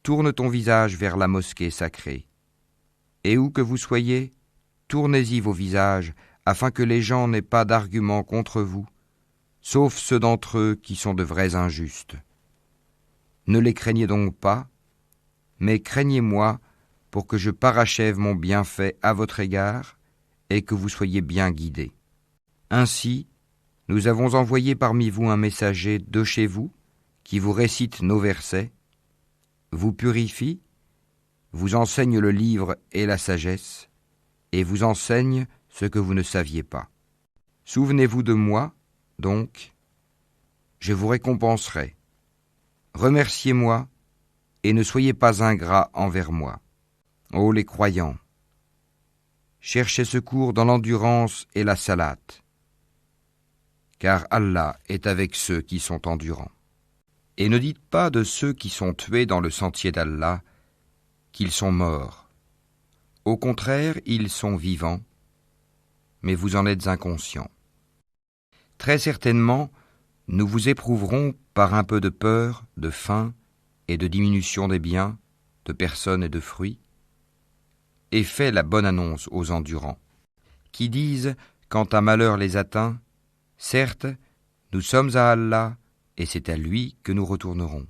tourne ton visage vers la mosquée sacrée. Et où que vous soyez, tournez-y vos visages, afin que les gens n'aient pas d'arguments contre vous, sauf ceux d'entre eux qui sont de vrais injustes. Ne les craignez donc pas, mais craignez-moi pour que je parachève mon bienfait à votre égard et que vous soyez bien guidés. Ainsi, nous avons envoyé parmi vous un messager de chez vous qui vous récite nos versets, vous purifie, vous enseigne le livre et la sagesse, et vous enseigne ce que vous ne saviez pas. Souvenez-vous de moi, donc, je vous récompenserai. Remerciez-moi et ne soyez pas ingrats envers moi. Ô les croyants, cherchez secours dans l'endurance et la salate, car Allah est avec ceux qui sont endurants. Et ne dites pas de ceux qui sont tués dans le sentier d'Allah qu'ils sont morts. Au contraire, ils sont vivants, mais vous en êtes inconscients. Très certainement, nous vous éprouverons par un peu de peur, de faim et de diminution des biens, de personnes et de fruits, et fais la bonne annonce aux endurants, qui disent, quand un malheur les atteint, certes, nous sommes à Allah, et c'est à lui que nous retournerons.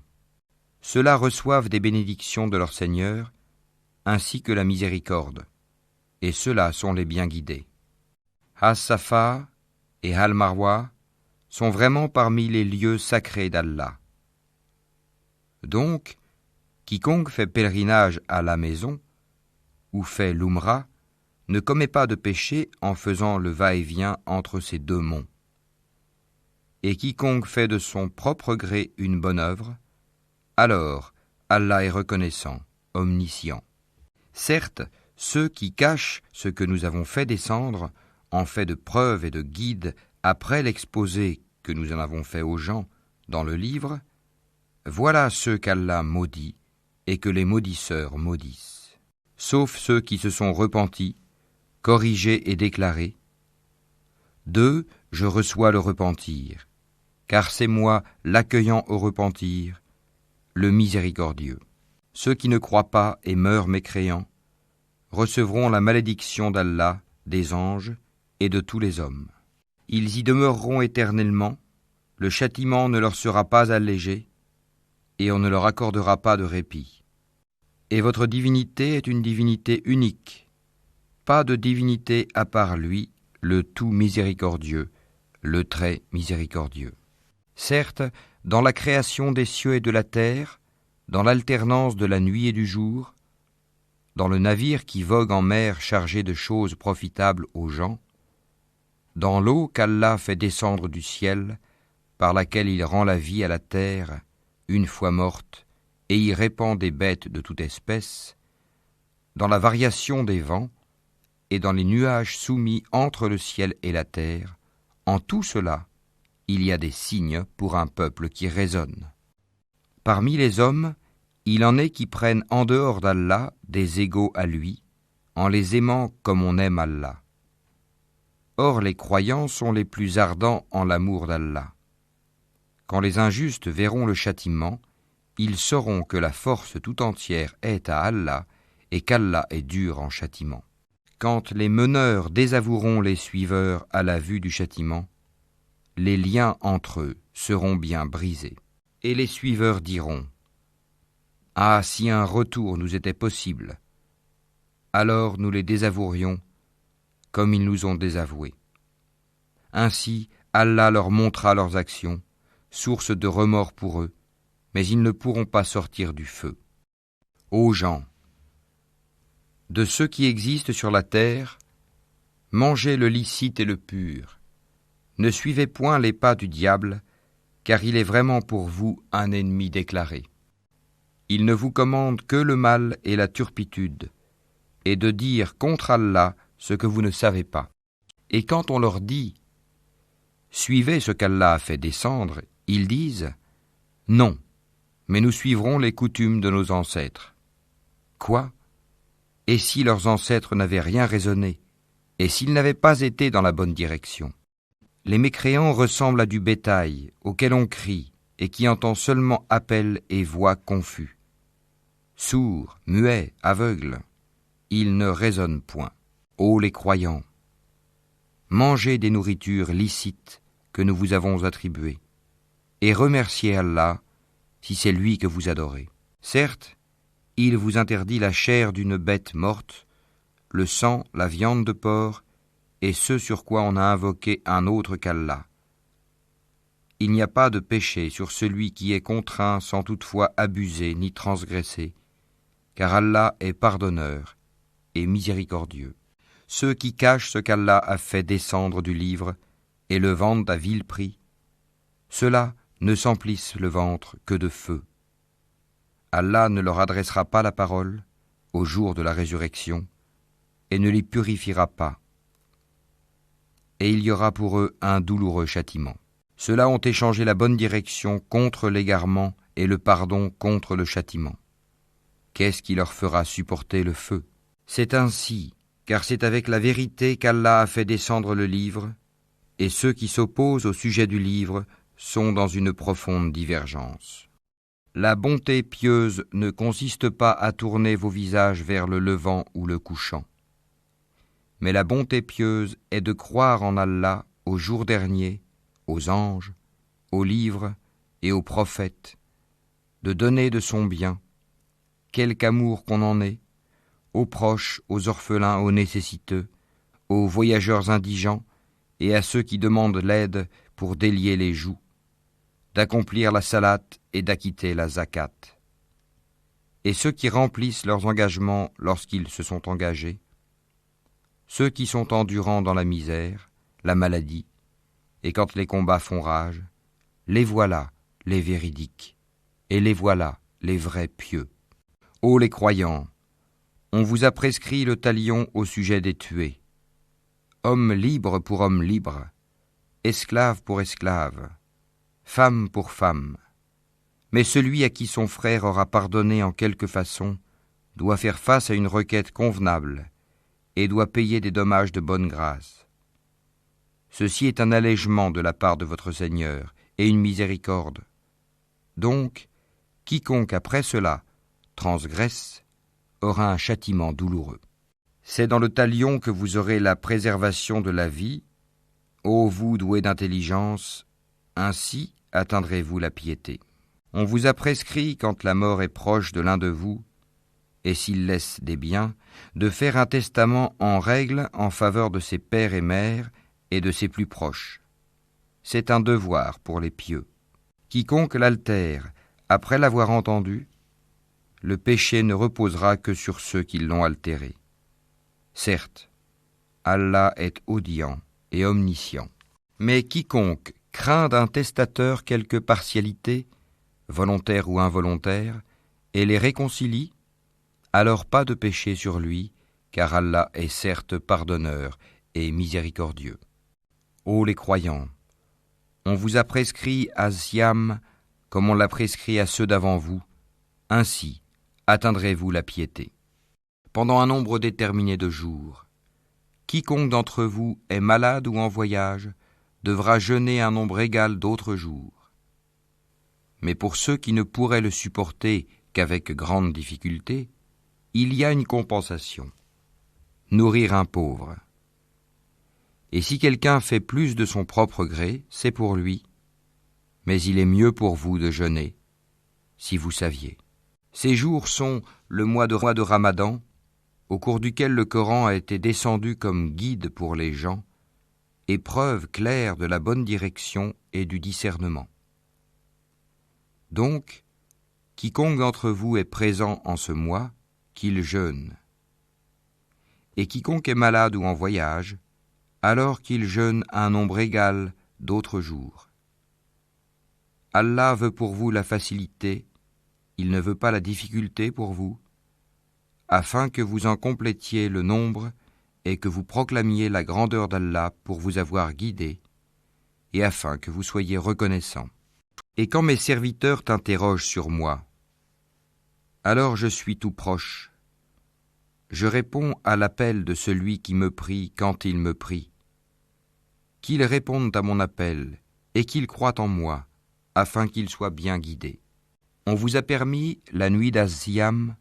Ceux-là reçoivent des bénédictions de leur Seigneur, ainsi que la miséricorde, et ceux-là sont les bien guidés. As-Safa et Al-Marwa sont vraiment parmi les lieux sacrés d'Allah. Donc, quiconque fait pèlerinage à la maison, ou fait l'Umra, ne commet pas de péché en faisant le va-et-vient entre ces deux monts. et quiconque fait de son propre gré une bonne œuvre, alors Allah est reconnaissant, omniscient. Certes, ceux qui cachent ce que nous avons fait descendre en fait de preuve et de guide après l'exposé que nous en avons fait aux gens dans le livre, voilà ceux qu'Allah maudit et que les maudisseurs maudissent. Sauf ceux qui se sont repentis, corrigés et déclarés. D'eux, je reçois le repentir, car c'est moi l'accueillant au repentir, le miséricordieux. Ceux qui ne croient pas et meurent mécréants recevront la malédiction d'Allah, des anges et de tous les hommes. Ils y demeureront éternellement, le châtiment ne leur sera pas allégé, et on ne leur accordera pas de répit. Et votre divinité est une divinité unique, pas de divinité à part lui, le tout miséricordieux, le très miséricordieux. Certes, dans la création des cieux et de la terre, dans l'alternance de la nuit et du jour, dans le navire qui vogue en mer chargé de choses profitables aux gens, dans l'eau qu'Allah fait descendre du ciel, par laquelle il rend la vie à la terre, une fois morte, et y répand des bêtes de toute espèce, dans la variation des vents, et dans les nuages soumis entre le ciel et la terre, en tout cela, il y a des signes pour un peuple qui raisonne. Parmi les hommes, il en est qui prennent en dehors d'Allah des égaux à lui, en les aimant comme on aime Allah. Or les croyants sont les plus ardents en l'amour d'Allah. Quand les injustes verront le châtiment, ils sauront que la force tout entière est à Allah et qu'Allah est dur en châtiment. Quand les meneurs désavoueront les suiveurs à la vue du châtiment, les liens entre eux seront bien brisés. Et les suiveurs diront : « Ah, si un retour nous était possible, alors nous les désavouerions comme ils nous ont désavoués. » Ainsi, Allah leur montrera leurs actions, source de remords pour eux, mais ils ne pourront pas sortir du feu. Ô gens, de ceux qui existent sur la terre, mangez le licite et le pur. Ne suivez point les pas du diable, car il est vraiment pour vous un ennemi déclaré. Il ne vous commande que le mal et la turpitude, et de dire contre Allah ce que vous ne savez pas. Et quand on leur dit « Suivez ce qu'Allah a fait descendre », ils disent « Non, mais nous suivrons les coutumes de nos ancêtres. » Quoi ? Et si leurs ancêtres n'avaient rien raisonné, et s'ils n'avaient pas été dans la bonne direction ? Les mécréants ressemblent à du bétail auquel on crie et qui entend seulement appel et voix confus. Sourds, muets, aveugles, ils ne raisonnent point. Ô les croyants, mangez des nourritures licites que nous vous avons attribuées, et remerciez Allah si c'est lui que vous adorez. Certes, il vous interdit la chair d'une bête morte, le sang, la viande de porc, et ce sur quoi on a invoqué un autre qu'Allah. Il n'y a pas de péché sur celui qui est contraint sans toutefois abuser ni transgresser, car Allah est pardonneur et miséricordieux. Ceux qui cachent ce qu'Allah a fait descendre du livre et le vendent à vil prix, ceux-là ne s'emplissent le ventre que de feu. Allah ne leur adressera pas la parole au jour de la résurrection et ne les purifiera pas. Et il y aura pour eux un douloureux châtiment. Ceux-là ont échangé la bonne direction contre l'égarement et le pardon contre le châtiment. Qu'est-ce qui leur fera supporter le feu ? C'est ainsi, car c'est avec la vérité qu'Allah a fait descendre le livre, et ceux qui s'opposent au sujet du livre sont dans une profonde divergence. La bonté pieuse ne consiste pas à tourner vos visages vers le levant ou le couchant. Mais la bonté pieuse est de croire en Allah au jour dernier, aux anges, aux livres et aux prophètes, de donner de son bien, quelque amour qu'on en ait, aux proches, aux orphelins, aux nécessiteux, aux voyageurs indigents et à ceux qui demandent l'aide pour délier les joues, d'accomplir la salate et d'acquitter la zakat. Et ceux qui remplissent leurs engagements lorsqu'ils se sont engagés, ceux qui sont endurants dans la misère, la maladie, et quand les combats font rage, Les voilà, les véridiques, et les voilà, les vrais pieux. Ô les croyants, on vous a prescrit le talion au sujet des tués. Homme libre pour homme libre, esclave pour esclave, femme pour femme. Mais celui à qui son frère aura pardonné en quelque façon doit faire face à une requête convenable et doit payer des dommages de bonne grâce. Ceci est un allègement de la part de votre Seigneur et une miséricorde. Donc, quiconque après cela transgresse aura un châtiment douloureux. C'est dans le talion que vous aurez la préservation de la vie. Ô vous doués d'intelligence, ainsi atteindrez-vous la piété. On vous a prescrit, quand la mort est proche de l'un de vous, et s'il laisse des biens, de faire un testament en règle en faveur de ses pères et mères et de ses plus proches. C'est un devoir pour les pieux. Quiconque l'altère, après l'avoir entendu, le péché ne reposera que sur ceux qui l'ont altéré. Certes, Allah est audient et omniscient. Mais quiconque craint d'un testateur quelque partialité, volontaire ou involontaire, et les réconcilie, alors pas de péché sur lui, car Allah est certes pardonneur et miséricordieux. Ô les croyants, on vous a prescrit à Siam comme on l'a prescrit à ceux d'avant vous, ainsi atteindrez-vous la piété. Pendant un nombre déterminé de jours, quiconque d'entre vous est malade ou en voyage devra jeûner un nombre égal d'autres jours. Mais pour ceux qui ne pourraient le supporter qu'avec grande difficulté, il y a une compensation. Nourrir un pauvre. Et si quelqu'un fait plus de son propre gré, c'est pour lui, mais il est mieux pour vous de jeûner, si vous saviez. Ces jours sont le mois de Ramadan, au cours duquel le Coran a été descendu comme guide pour les gens, et preuve claire de la bonne direction et du discernement. Donc, quiconque d'entre vous est présent en ce mois, qu'il jeûne. Et quiconque est malade ou en voyage, alors qu'il jeûne un nombre égal d'autres jours. Allah veut pour vous la facilité, il ne veut pas la difficulté pour vous, afin que vous en complétiez le nombre et que vous proclamiez la grandeur d'Allah pour vous avoir guidé, et afin que vous soyez reconnaissants. Et quand mes serviteurs t'interrogent sur moi, alors je suis tout proche. Je réponds à l'appel de celui qui me prie quand il me prie. Qu'ils répondent à mon appel et qu'ils croient en moi, afin qu'ils soient bien guidés. On vous a permis, la nuit d'Az-Siam,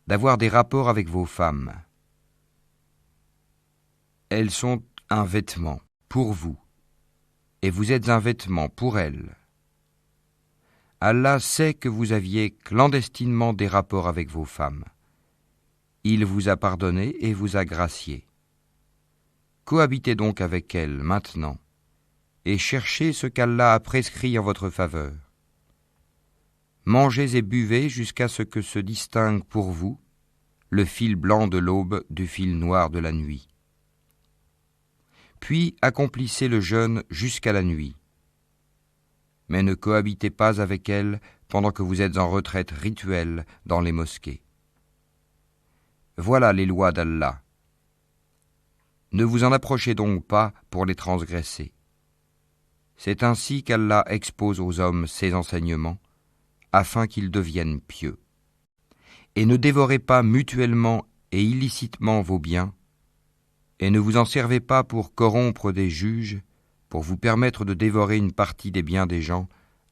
d'avoir des rapports avec vos femmes. Elles sont un vêtement pour vous, et vous êtes un vêtement pour elles. Allah sait que vous aviez clandestinement des rapports avec vos femmes. Il vous a pardonné et vous a gracié. Cohabitez donc avec elles maintenant, et cherchez ce qu'Allah a prescrit en votre faveur. Mangez et buvez jusqu'à ce que se distingue pour vous le fil blanc de l'aube du fil noir de la nuit. Puis accomplissez le jeûne jusqu'à la nuit. Mais ne cohabitez pas avec elles pendant que vous êtes en retraite rituelle dans les mosquées. Voilà les lois d'Allah. Ne vous en approchez donc pas pour les transgresser. C'est ainsi qu'Allah expose aux hommes ses enseignements, afin qu'ils deviennent pieux. Et ne dévorez pas mutuellement et illicitement vos biens, et ne vous en servez pas pour corrompre des juges, pour vous permettre de dévorer une partie des biens des gens,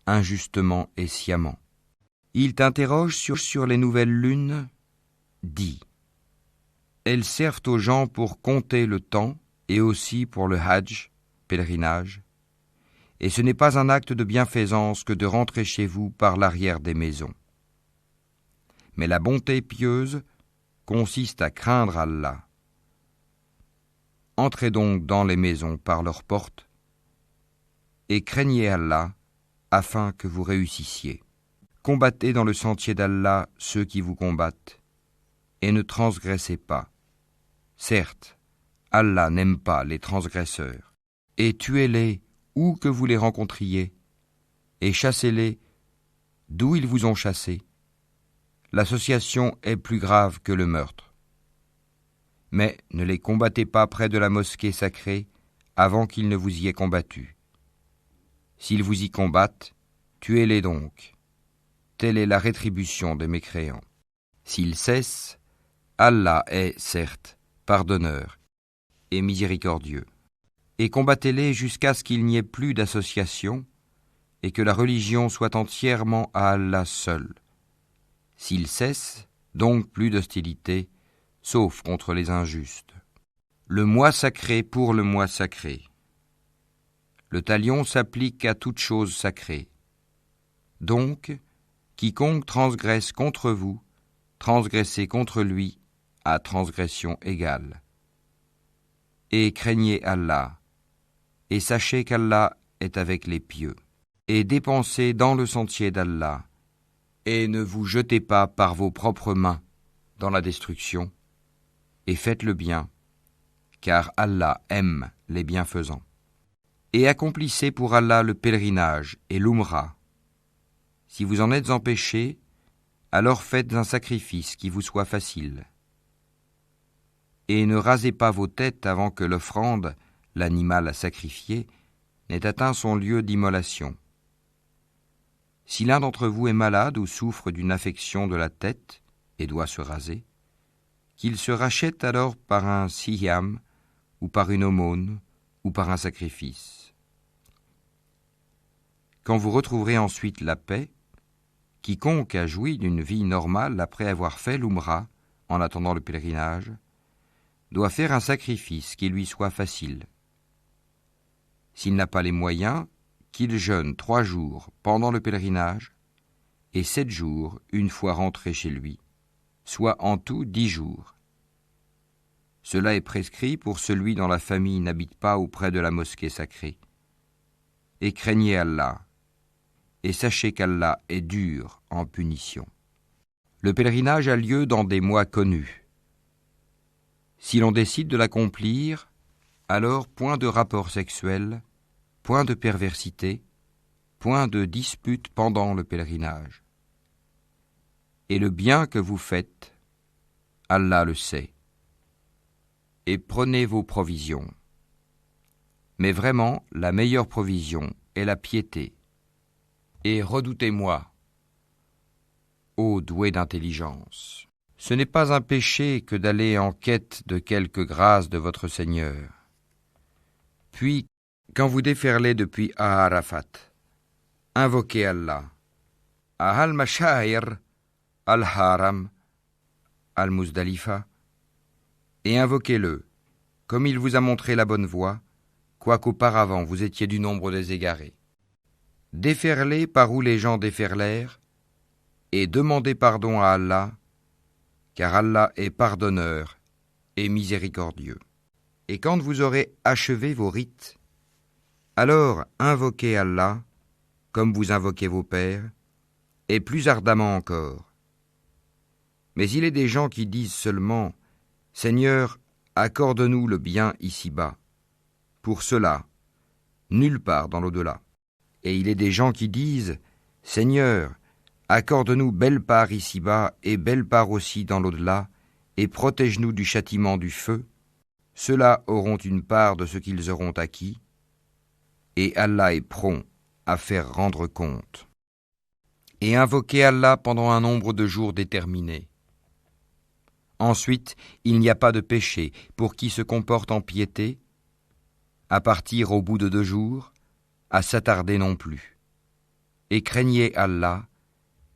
injustement et sciemment. Ils t'interrogent sur les nouvelles lunes. Dis, elles servent aux gens pour compter le temps et aussi pour le hajj, pèlerinage, et ce n'est pas un acte de bienfaisance que de rentrer chez vous par l'arrière des maisons. Mais la bonté pieuse consiste à craindre Allah. Entrez donc dans les maisons par leurs portes, et craignez Allah, afin que vous réussissiez. Combattez dans le sentier d'Allah ceux qui vous combattent, et ne transgressez pas. Certes, Allah n'aime pas les transgresseurs, et tuez-les où que vous les rencontriez, et chassez-les d'où ils vous ont chassés. L'association est plus grave que le meurtre. Mais ne les combattez pas près de la mosquée sacrée avant qu'ils ne vous y aient combattu. S'ils vous y combattent, tuez-les donc. Telle est la rétribution des mécréants. S'ils cessent, Allah est, certes, pardonneur et miséricordieux. Et combattez-les jusqu'à ce qu'il n'y ait plus d'association et que la religion soit entièrement à Allah seul. S'ils cessent, donc plus d'hostilité, sauf contre les injustes. Le mois sacré pour le mois sacré. Le talion s'applique à toute chose sacrée. Donc, quiconque transgresse contre vous, transgressez contre lui à transgression égale. Et craignez Allah, et sachez qu'Allah est avec les pieux. Et dépensez dans le sentier d'Allah, et ne vous jetez pas par vos propres mains dans la destruction, et faites le bien, car Allah aime les bienfaisants. Et accomplissez pour Allah le pèlerinage et l'Umra. Si vous en êtes empêchés, alors faites un sacrifice qui vous soit facile. Et ne rasez pas vos têtes avant que l'offrande, l'animal à sacrifier, n'ait atteint son lieu d'immolation. Si l'un d'entre vous est malade ou souffre d'une affection de la tête et doit se raser, qu'il se rachète alors par un siyam ou par une aumône ou par un sacrifice. Quand vous retrouverez ensuite la paix, quiconque a joui d'une vie normale après avoir fait l'Umra en attendant le pèlerinage, doit faire un sacrifice qui lui soit facile. S'il n'a pas les moyens, qu'il jeûne 3 jours pendant le pèlerinage et 7 jours une fois rentré chez lui, soit en tout 10 jours. Cela est prescrit pour celui dont la famille n'habite pas auprès de la mosquée sacrée. Et craignez Allah, et sachez qu'Allah est dur en punition. Le pèlerinage a lieu dans des mois connus. Si l'on décide de l'accomplir, alors point de rapport sexuel, point de perversité, point de dispute pendant le pèlerinage. Et le bien que vous faites, Allah le sait. Et prenez vos provisions. Mais vraiment, la meilleure provision est la piété. Et redoutez-moi, ô doué d'intelligence. Ce n'est pas un péché que d'aller en quête de quelque grâce de votre Seigneur. Puis, quand vous déferlez depuis Arafat, invoquez Allah. À Al-Mashair, Al-Haram, Al-Muzdalifa, et invoquez-le, comme il vous a montré la bonne voie, quoiqu'auparavant vous étiez du nombre des égarés. Déferlez par où les gens déferlèrent, et demandez pardon à Allah, car Allah est pardonneur et miséricordieux. Et quand vous aurez achevé vos rites, alors invoquez Allah, comme vous invoquez vos pères, et plus ardemment encore. Mais il est des gens qui disent seulement « Seigneur, accorde-nous le bien ici-bas ». Pour cela, nulle part dans l'au-delà. Et il est des gens qui disent « Seigneur, accorde-nous belle part ici-bas et belle part aussi dans l'au-delà, et protège-nous du châtiment du feu ». Ceux-là auront une part de ce qu'ils auront acquis, et Allah est prompt à faire rendre compte. Et invoquez Allah pendant un nombre de jours déterminé. Ensuite, il n'y a pas de péché pour qui se comporte en piété, à partir au bout de 2 jours, à s'attarder non plus. Et craignez Allah,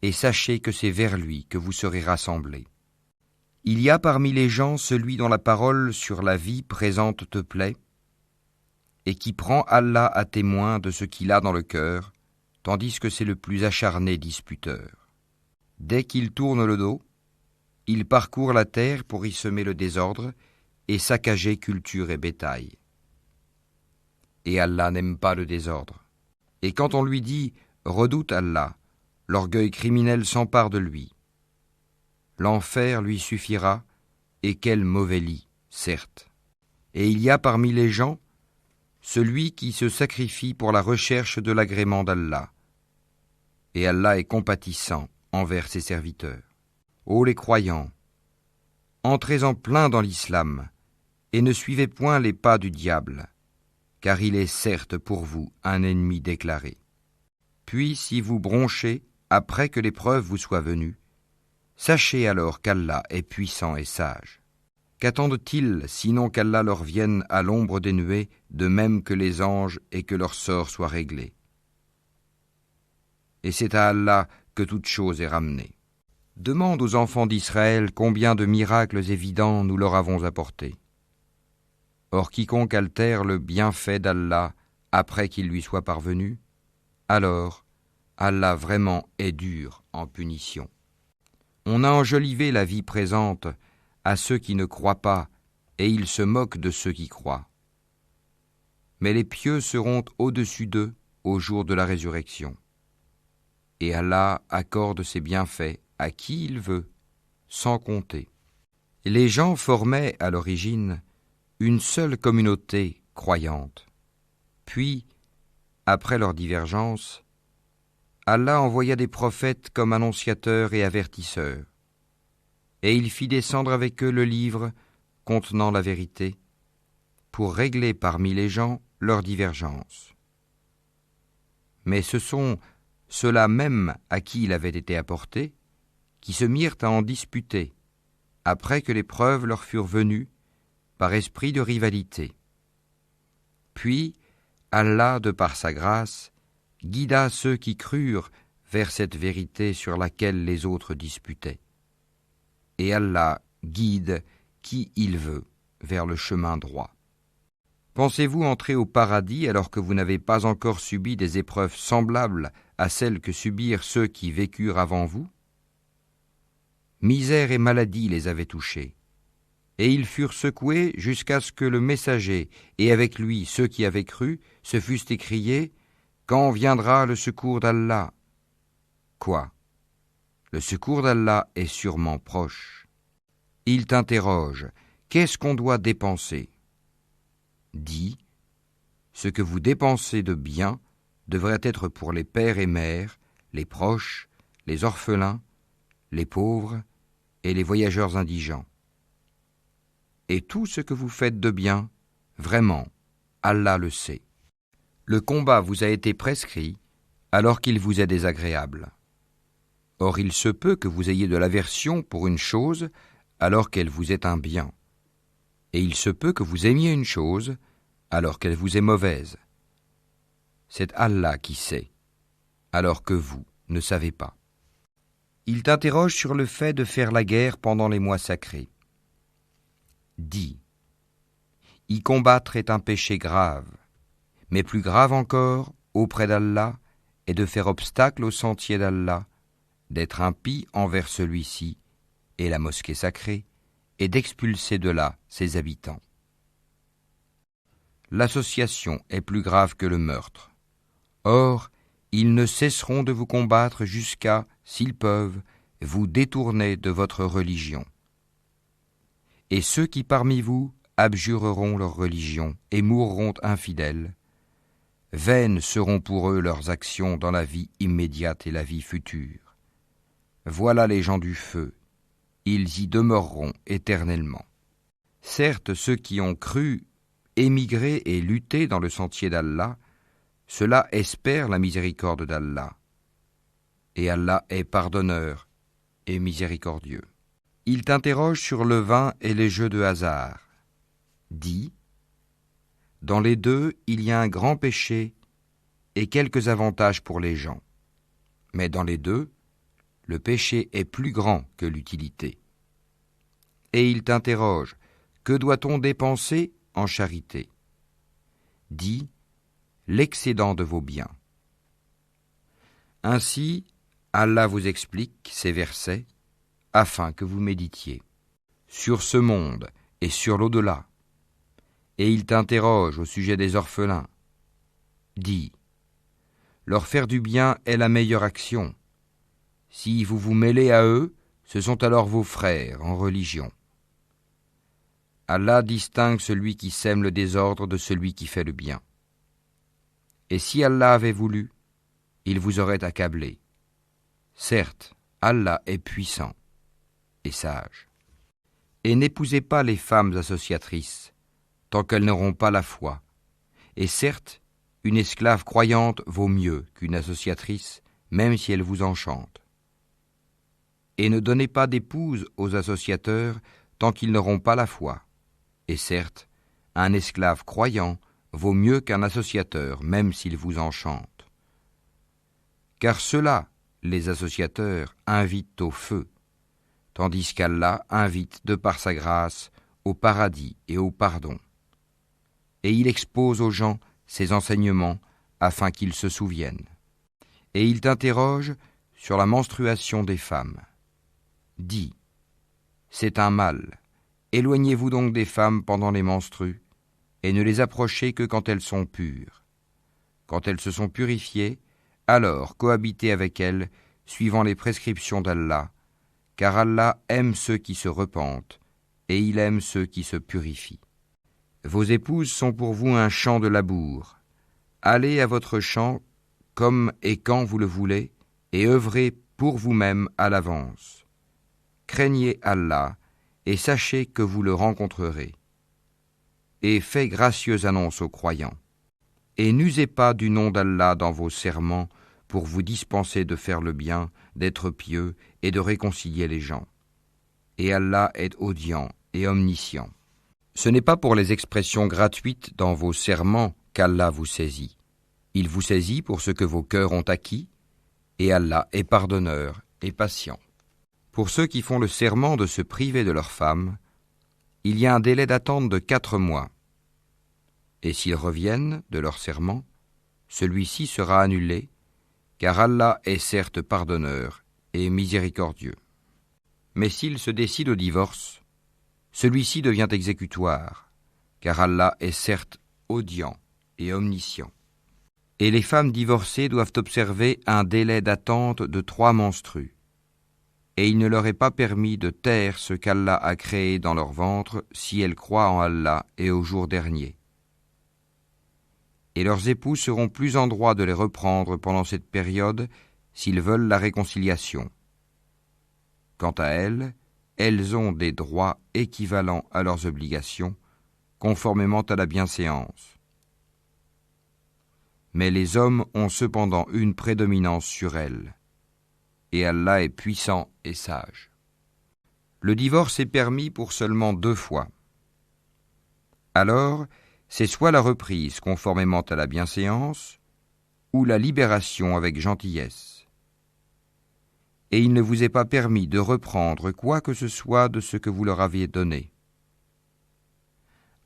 et sachez que c'est vers lui que vous serez rassemblés. Il y a parmi les gens celui dont la parole sur la vie présente te plaît, et qui prend Allah à témoin de ce qu'il a dans le cœur, tandis que c'est le plus acharné disputeur. Dès qu'il tourne le dos, il parcourt la terre pour y semer le désordre et saccager culture et bétail. Et Allah n'aime pas le désordre. Et quand on lui dit « Redoute Allah », l'orgueil criminel s'empare de lui. L'enfer lui suffira, et quel mauvais lit, certes. Et il y a parmi les gens celui qui se sacrifie pour la recherche de l'agrément d'Allah, et Allah est compatissant envers ses serviteurs. Ô les croyants, entrez en plein dans l'islam, et ne suivez point les pas du diable, car il est certes pour vous un ennemi déclaré. Puis si vous bronchez, après que l'épreuve vous soit venue, sachez alors qu'Allah est puissant et sage. Qu'attendent-ils sinon qu'Allah leur vienne à l'ombre des nuées, de même que les anges, et que leur sort soit réglé? Et c'est à Allah que toute chose est ramenée. Demande aux enfants d'Israël combien de miracles évidents nous leur avons apportés. Or quiconque altère le bienfait d'Allah après qu'il lui soit parvenu, alors Allah vraiment est dur en punition. On a enjolivé la vie présente à ceux qui ne croient pas, et ils se moquent de ceux qui croient. Mais les pieux seront au-dessus d'eux au jour de la résurrection. Et Allah accorde ses bienfaits à qui il veut, sans compter. Les gens formaient à l'origine une seule communauté croyante. Puis, après leur divergence, Allah envoya des prophètes comme annonciateurs et avertisseurs, et il fit descendre avec eux le livre contenant la vérité, pour régler parmi les gens leurs divergences. Mais ce sont ceux-là même à qui il avait été apporté, qui se mirent à en disputer, après que les preuves leur furent venues, par esprit de rivalité. Puis, Allah, de par sa grâce, guida ceux qui crurent vers cette vérité sur laquelle les autres disputaient. Et Allah guide qui il veut vers le chemin droit. Pensez-vous entrer au paradis alors que vous n'avez pas encore subi des épreuves semblables à celles que subirent ceux qui vécurent avant vous? Misère et maladie les avaient touchés, et ils furent secoués jusqu'à ce que le messager, et avec lui ceux qui avaient cru, se fussent écriés: Quand viendra le secours d'Allah? Quoi? Le secours d'Allah est sûrement proche. Il t'interroge: qu'est-ce qu'on doit dépenser? Dis: ce que vous dépensez de bien devrait être pour les pères et mères, les proches, les orphelins, les pauvres et les voyageurs indigents. Et tout ce que vous faites de bien, vraiment, Allah le sait. Le combat vous a été prescrit alors qu'il vous est désagréable. Or il se peut que vous ayez de l'aversion pour une chose alors qu'elle vous est un bien. Et il se peut que vous aimiez une chose alors qu'elle vous est mauvaise. C'est Allah qui sait, alors que vous ne savez pas. Il t'interroge sur le fait de faire la guerre pendant les mois sacrés. Dis: y combattre est un péché grave, mais plus grave encore, auprès d'Allah, est de faire obstacle au sentier d'Allah, d'être impie envers celui-ci et la mosquée sacrée, et d'expulser de là ses habitants. L'association est plus grave que le meurtre. Or, ils ne cesseront de vous combattre jusqu'à, s'ils peuvent, vous détourner de votre religion. Et ceux qui parmi vous abjureront leur religion et mourront infidèles, vaines seront pour eux leurs actions dans la vie immédiate et la vie future. Voilà les gens du feu, ils y demeureront éternellement. Certes, ceux qui ont cru, émigré et lutté dans le sentier d'Allah, ceux-là espèrent la miséricorde d'Allah. Et Allah est pardonneur et miséricordieux. Il t'interroge sur le vin et les jeux de hasard. Dis: dans les deux, il y a un grand péché et quelques avantages pour les gens. Mais dans les deux, le péché est plus grand que l'utilité. Et il t'interroge: que doit-on dépenser en charité? Dis: l'excédent de vos biens. Ainsi, Allah vous explique ces versets afin que vous méditiez sur ce monde et sur l'au-delà. Et il t'interroge au sujet des orphelins. Dis: leur faire du bien est la meilleure action. Si vous vous mêlez à eux, ce sont alors vos frères en religion. Allah distingue celui qui sème le désordre de celui qui fait le bien. Et si Allah avait voulu, il vous aurait accablé. Certes, Allah est puissant et sage. Et n'épousez pas les femmes associatrices, tant qu'elles n'auront pas la foi. Et certes, une esclave croyante vaut mieux qu'une associatrice, même si elle vous enchante. Et ne donnez pas d'épouse aux associateurs tant qu'ils n'auront pas la foi. Et certes, un esclave croyant vaut mieux qu'un associateur, même s'il vous enchante. Car ceux-là, les associateurs, invitent au feu, tandis qu'Allah invite de par sa grâce au paradis et au pardon. Et il expose aux gens ses enseignements afin qu'ils se souviennent. Et il t'interroge sur la menstruation des femmes. Dis, c'est un mal. Éloignez-vous donc des femmes pendant les menstrues, et ne les approchez que quand elles sont pures. Quand elles se sont purifiées, alors cohabitez avec elles, suivant les prescriptions d'Allah, car Allah aime ceux qui se repentent, et il aime ceux qui se purifient. Vos épouses sont pour vous un champ de labour. Allez à votre champ comme et quand vous le voulez, et œuvrez pour vous-même à l'avance. Craignez Allah, et sachez que vous le rencontrerez. Et faites gracieuse annonce aux croyants. Et n'usez pas du nom d'Allah dans vos serments pour vous dispenser de faire le bien, d'être pieux et de réconcilier les gens. Et Allah est audient et omniscient. Ce n'est pas pour les expressions gratuites dans vos serments qu'Allah vous saisit. Il vous saisit pour ce que vos cœurs ont acquis, et Allah est pardonneur et patient. Pour ceux qui font le serment de se priver de leurs femmes, il y a un délai d'attente de 4 mois. Et s'ils reviennent de leur serment, celui-ci sera annulé, car Allah est certes pardonneur et miséricordieux. Mais s'ils se décident au divorce, celui-ci devient exécutoire, car Allah est certes audient et omniscient. Et les femmes divorcées doivent observer un délai d'attente de 3 menstrues. Et il ne leur est pas permis de taire ce qu'Allah a créé dans leur ventre si elles croient en Allah et au jour dernier. Et leurs époux seront plus en droit de les reprendre pendant cette période s'ils veulent la réconciliation. Quant à elles, elles ont des droits équivalents à leurs obligations, conformément à la bienséance. Mais les hommes ont cependant une prédominance sur elles. Et Allah est puissant et sage. Le divorce est permis pour seulement 2 fois. Alors, c'est soit la reprise conformément à la bienséance, ou la libération avec gentillesse. Et il ne vous est pas permis de reprendre quoi que ce soit de ce que vous leur aviez donné,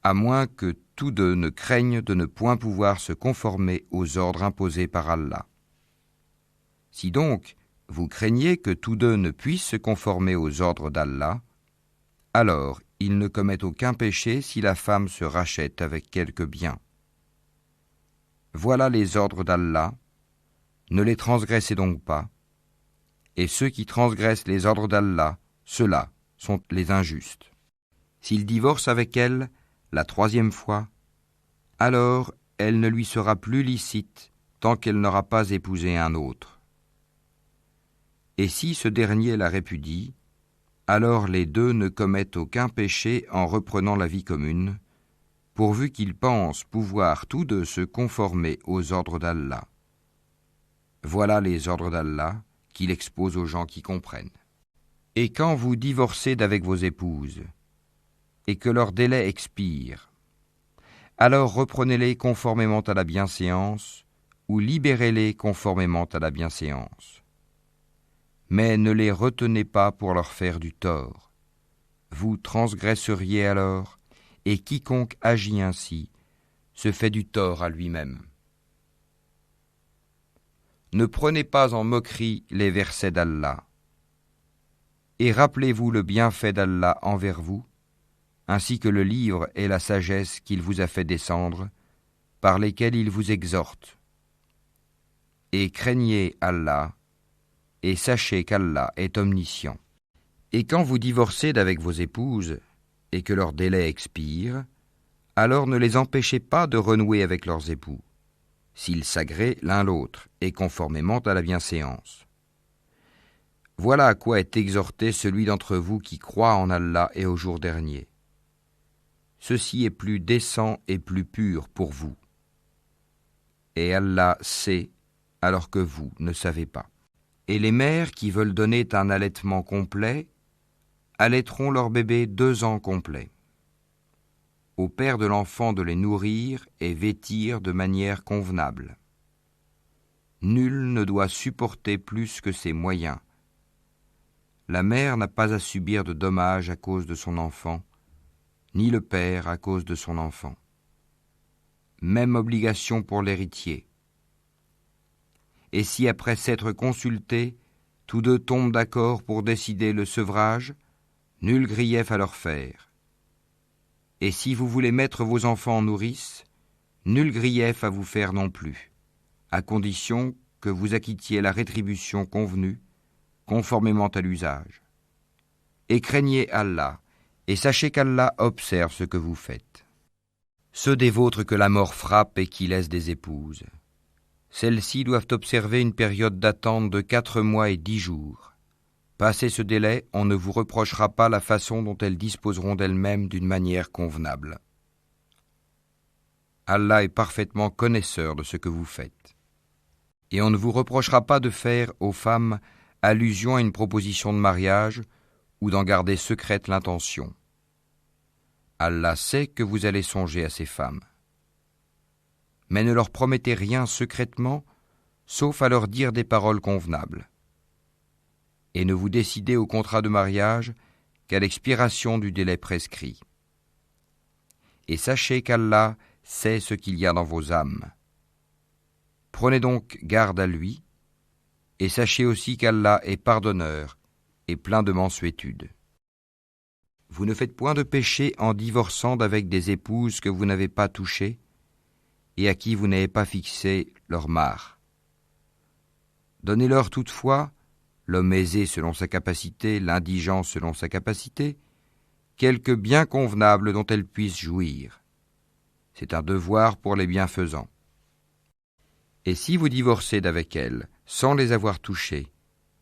à moins que tous deux ne craignent de ne point pouvoir se conformer aux ordres imposés par Allah. Si donc, vous craignez que tous deux ne puissent se conformer aux ordres d'Allah, alors ils ne commettent aucun péché si la femme se rachète avec quelque bien. Voilà les ordres d'Allah, ne les transgressez donc pas, et ceux qui transgressent les ordres d'Allah, ceux-là sont les injustes. S'il divorce avec elle la 3e fois, alors elle ne lui sera plus licite tant qu'elle n'aura pas épousé un autre. Et si ce dernier la répudie, alors les deux ne commettent aucun péché en reprenant la vie commune, pourvu qu'ils pensent pouvoir tous deux se conformer aux ordres d'Allah. Voilà les ordres d'Allah qu'il expose aux gens qui comprennent. Et quand vous divorcez d'avec vos épouses, et que leur délai expire, alors reprenez-les conformément à la bienséance, ou libérez-les conformément à la bienséance. Mais ne les retenez pas pour leur faire du tort. Vous transgresseriez alors, et quiconque agit ainsi se fait du tort à lui-même. Ne prenez pas en moquerie les versets d'Allah. Et rappelez-vous le bienfait d'Allah envers vous, ainsi que le livre et la sagesse qu'il vous a fait descendre, par lesquels il vous exhorte. Et craignez Allah, et sachez qu'Allah est omniscient. Et quand vous divorcez d'avec vos épouses, et que leur délai expire, alors ne les empêchez pas de renouer avec leurs époux, s'ils s'agréent l'un l'autre, et conformément à la bienséance. Voilà à quoi est exhorté celui d'entre vous qui croit en Allah et au jour dernier. Ceci est plus décent et plus pur pour vous. Et Allah sait, alors que vous ne savez pas. Et les mères qui veulent donner un allaitement complet, allaiteront leur bébé 2 ans complets. Au père de l'enfant de les nourrir et vêtir de manière convenable. Nul ne doit supporter plus que ses moyens. La mère n'a pas à subir de dommages à cause de son enfant, ni le père à cause de son enfant. Même obligation pour l'héritier. Et si après s'être consultés, tous deux tombent d'accord pour décider le sevrage, nul grief à leur faire. Et si vous voulez mettre vos enfants en nourrice, nul grief à vous faire non plus, à condition que vous acquittiez la rétribution convenue, conformément à l'usage. Et craignez Allah, et sachez qu'Allah observe ce que vous faites. Ceux des vôtres que la mort frappe et qui laissent des épouses, celles-ci doivent observer une période d'attente de 4 mois et 10 jours. Passé ce délai, on ne vous reprochera pas la façon dont elles disposeront d'elles-mêmes d'une manière convenable. Allah est parfaitement connaisseur de ce que vous faites. Et on ne vous reprochera pas de faire aux femmes allusion à une proposition de mariage ou d'en garder secrète l'intention. Allah sait que vous allez songer à ces femmes. Mais ne leur promettez rien secrètement, sauf à leur dire des paroles convenables. Et ne vous décidez au contrat de mariage qu'à l'expiration du délai prescrit. Et sachez qu'Allah sait ce qu'il y a dans vos âmes. Prenez donc garde à lui, et sachez aussi qu'Allah est pardonneur et plein de mansuétude. Vous ne faites point de péché en divorçant d'avec des épouses que vous n'avez pas touchées et à qui vous n'avez pas fixé leur mare. Donnez-leur toutefois, l'homme aisé selon sa capacité, l'indigent selon sa capacité, quelque bien convenable dont elles puissent jouir. C'est un devoir pour les bienfaisants. Et si vous divorcez d'avec elles, sans les avoir touchées,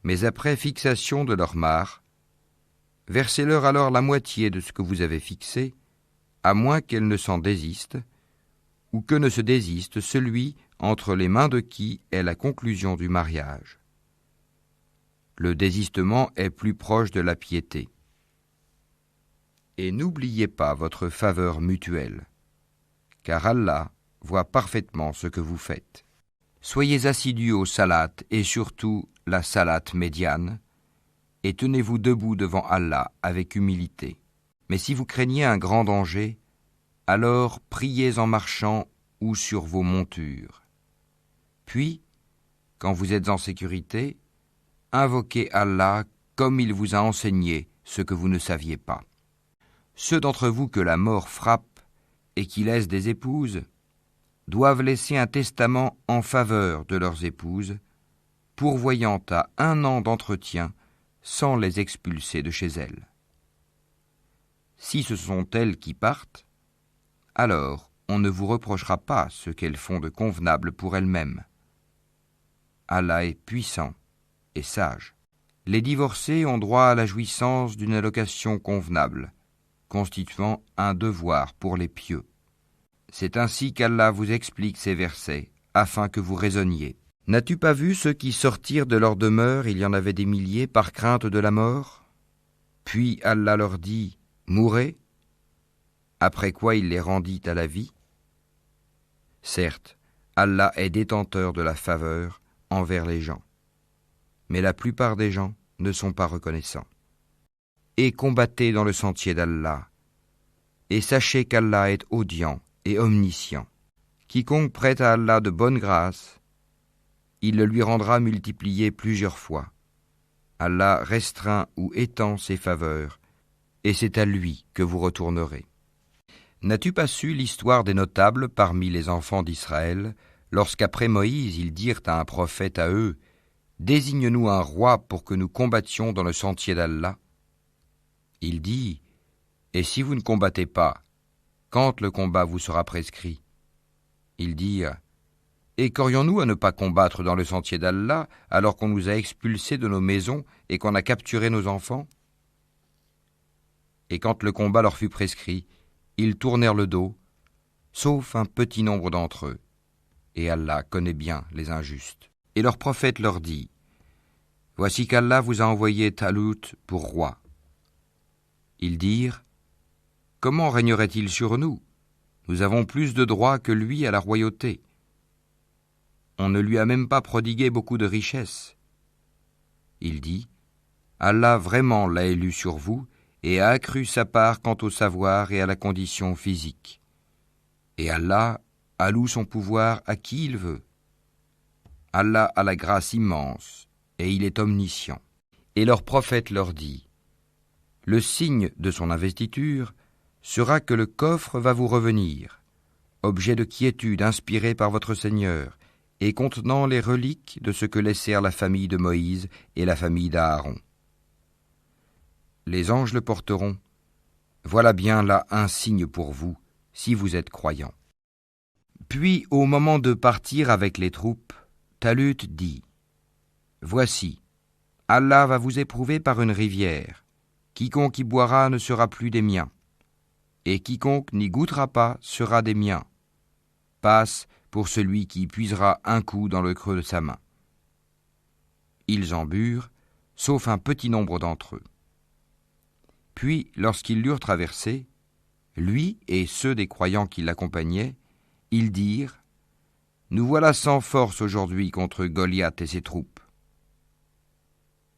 mais après fixation de leur mare, versez-leur alors la moitié de ce que vous avez fixé, à moins qu'elles ne s'en désistent, ou que ne se désiste celui entre les mains de qui est la conclusion du mariage. Le désistement est plus proche de la piété. Et n'oubliez pas votre faveur mutuelle, car Allah voit parfaitement ce que vous faites. Soyez assidus au salat et surtout la salat médiane, et tenez-vous debout devant Allah avec humilité. Mais si vous craignez un grand danger, alors priez en marchant ou sur vos montures. Puis, quand vous êtes en sécurité, invoquez Allah comme il vous a enseigné ce que vous ne saviez pas. Ceux d'entre vous que la mort frappe et qui laissent des épouses doivent laisser un testament en faveur de leurs épouses, pourvoyant à 1 an d'entretien sans les expulser de chez elles. Si ce sont elles qui partent, alors on ne vous reprochera pas ce qu'elles font de convenable pour elles-mêmes. Allah est puissant et sage. Les divorcés ont droit à la jouissance d'une allocation convenable, constituant un devoir pour les pieux. C'est ainsi qu'Allah vous explique ces versets, afin que vous raisonniez. N'as-tu pas vu ceux qui sortirent de leur demeure, il y en avait des milliers, par crainte de la mort? Puis Allah leur dit, mourez, après quoi il les rendit à la vie. Certes, Allah est détenteur de la faveur envers les gens, mais la plupart des gens ne sont pas reconnaissants. Et combattez dans le sentier d'Allah, et sachez qu'Allah est audient et omniscient. Quiconque prête à Allah de bonne grâce, il le lui rendra multiplié plusieurs fois. Allah restreint ou étend ses faveurs, et c'est à lui que vous retournerez. N'as-tu pas su l'histoire des notables parmi les enfants d'Israël, lorsqu'après Moïse ils dirent à un prophète à eux, « Désigne-nous un roi pour que nous combattions dans le sentier d'Allah » Il dit, « Et si vous ne combattez pas, quand le combat vous sera prescrit ?» Ils dirent, « Et qu'aurions-nous à ne pas combattre dans le sentier d'Allah alors qu'on nous a expulsés de nos maisons et qu'on a capturé nos enfants ? Et quand le combat leur fut prescrit, ils tournèrent le dos, sauf un petit nombre d'entre eux. Et Allah connaît bien les injustes. Et leur prophète leur dit : Voici qu'Allah vous a envoyé Talut pour roi. Ils dirent : Comment régnerait-il sur nous ? Nous avons plus de droits que lui à la royauté. On ne lui a même pas prodigué beaucoup de richesses. Il dit : Allah vraiment l'a élu sur vous et a accru sa part quant au savoir et à la condition physique. Et Allah alloue son pouvoir à qui il veut. Allah a la grâce immense et il est omniscient. Et leur prophète leur dit : Le signe de son investiture sera que le coffre va vous revenir, objet de quiétude inspiré par votre Seigneur, et contenant les reliques de ce que laissèrent la famille de Moïse et la famille d'Aaron. Les anges le porteront. Voilà bien là un signe pour vous, si vous êtes croyants. Puis, au moment de partir avec les troupes, Talut dit : Voici, Allah va vous éprouver par une rivière. Quiconque y boira ne sera plus des miens, et quiconque n'y goûtera pas sera des miens. Passe pour celui qui puisera un coup dans le creux de sa main. Ils en burent, sauf un petit nombre d'entre eux. Puis, lorsqu'ils l'eurent traversé, lui et ceux des croyants qui l'accompagnaient, ils dirent : Nous voilà sans force aujourd'hui contre Goliath et ses troupes.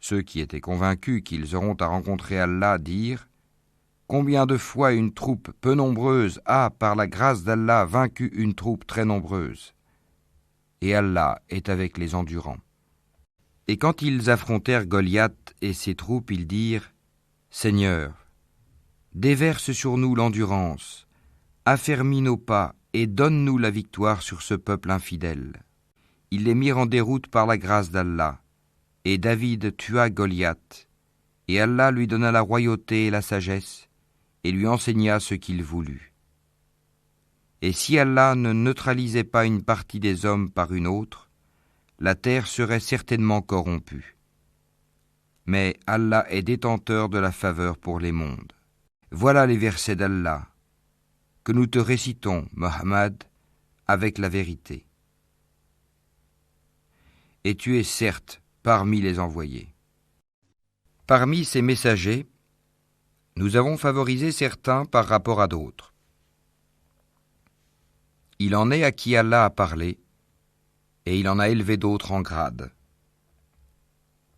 Ceux qui étaient convaincus qu'ils auront à rencontrer Allah dirent : Combien de fois une troupe peu nombreuse a, par la grâce d'Allah, vaincu une troupe très nombreuse ? Et Allah est avec les endurants. Et quand ils affrontèrent Goliath et ses troupes, ils dirent : Seigneur, déverse sur nous l'endurance, affermis nos pas et donne-nous la victoire sur ce peuple infidèle. Ils les mirent en déroute par la grâce d'Allah, et David tua Goliath, et Allah lui donna la royauté et la sagesse, et lui enseigna ce qu'il voulut. Et si Allah ne neutralisait pas une partie des hommes par une autre, la terre serait certainement corrompue. Mais Allah est détenteur de la faveur pour les mondes. Voilà les versets d'Allah, que nous te récitons, Mohammed, avec la vérité. Et tu es certes parmi les envoyés. Parmi ces messagers, nous avons favorisé certains par rapport à d'autres. Il en est à qui Allah a parlé, et il en a élevé d'autres en grade.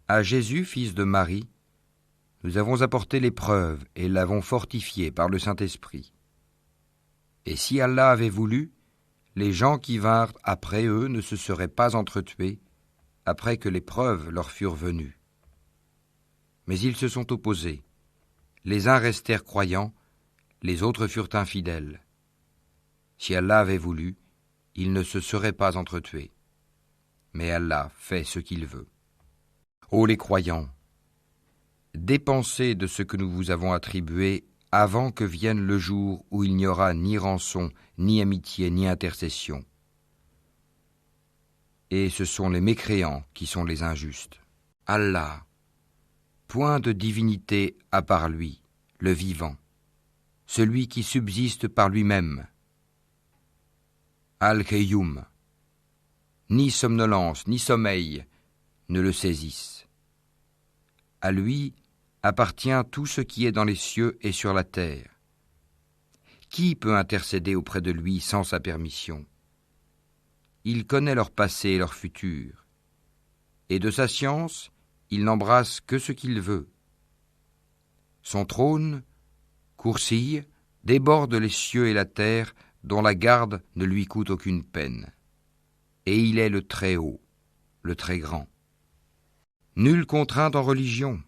À Jésus, fils de Marie, nous avons apporté l'épreuve et l'avons fortifié par le Saint-Esprit. Et si Allah avait voulu, les gens qui vinrent après eux ne se seraient pas entretués après que les preuves leur furent venues. Mais ils se sont opposés. Les uns restèrent croyants, les autres furent infidèles. Si Allah avait voulu, ils ne se seraient pas entretués. Mais Allah fait ce qu'il veut. Ô les croyants, dépensez de ce que nous vous avons attribué avant que vienne le jour où il n'y aura ni rançon, ni amitié, ni intercession. Et ce sont les mécréants qui sont les injustes. Allah, point de divinité à part lui, le vivant, celui qui subsiste par lui-même. Al-Qayyum, ni somnolence, ni sommeil ne le saisissent. À lui appartient tout ce qui est dans les cieux et sur la terre. Qui peut intercéder auprès de lui sans sa permission ? Il connaît leur passé et leur futur, et de sa science, il n'embrasse que ce qu'il veut. Son trône, coursill, déborde les cieux et la terre, dont la garde ne lui coûte aucune peine. Et il est le Très-Haut, le Très-Grand. Nulle contrainte en religion,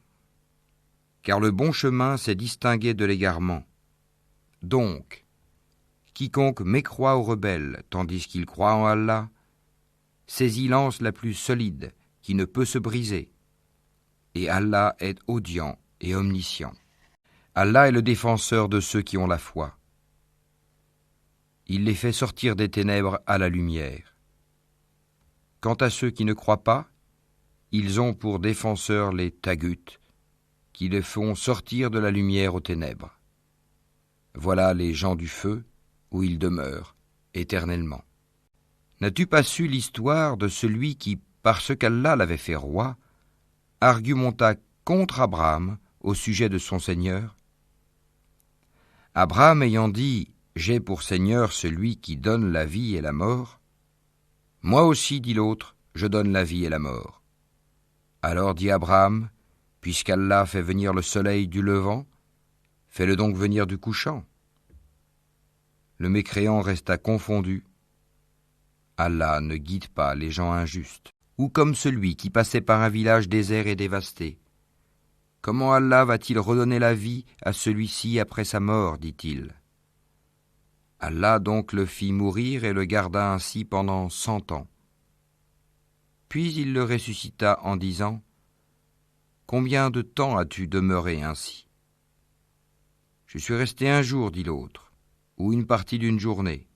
car le bon chemin s'est distingué de l'égarement. Donc, quiconque mécroit ou rebelle, tandis qu'il croit en Allah, saisit l'anse la plus solide, qui ne peut se briser. Et Allah est audient et omniscient. Allah est le défenseur de ceux qui ont la foi. Il les fait sortir des ténèbres à la lumière. Quant à ceux qui ne croient pas, ils ont pour défenseurs les taghut, qui les font sortir de la lumière aux ténèbres. Voilà les gens du feu, où ils demeurent, éternellement. N'as-tu pas su l'histoire de celui qui, parce qu'Allah l'avait fait roi, argumenta contre Abraham au sujet de son Seigneur? Abraham ayant dit « J'ai pour Seigneur celui qui donne la vie et la mort », moi aussi, dit l'autre, je donne la vie et la mort. Alors dit Abraham, puisqu'Allah fait venir le soleil du levant, fais-le donc venir du couchant. Le mécréant resta confondu. Allah ne guide pas les gens injustes, ou comme celui qui passait par un village désert et dévasté. Comment Allah va-t-il redonner la vie à celui-ci après sa mort, dit-il. Allah donc le fit mourir et le garda ainsi pendant 100 ans. Puis il le ressuscita en disant « Combien de temps as-tu demeuré ainsi ?» « Je suis resté 1 jour, dit l'autre, ou une partie d'une journée. »«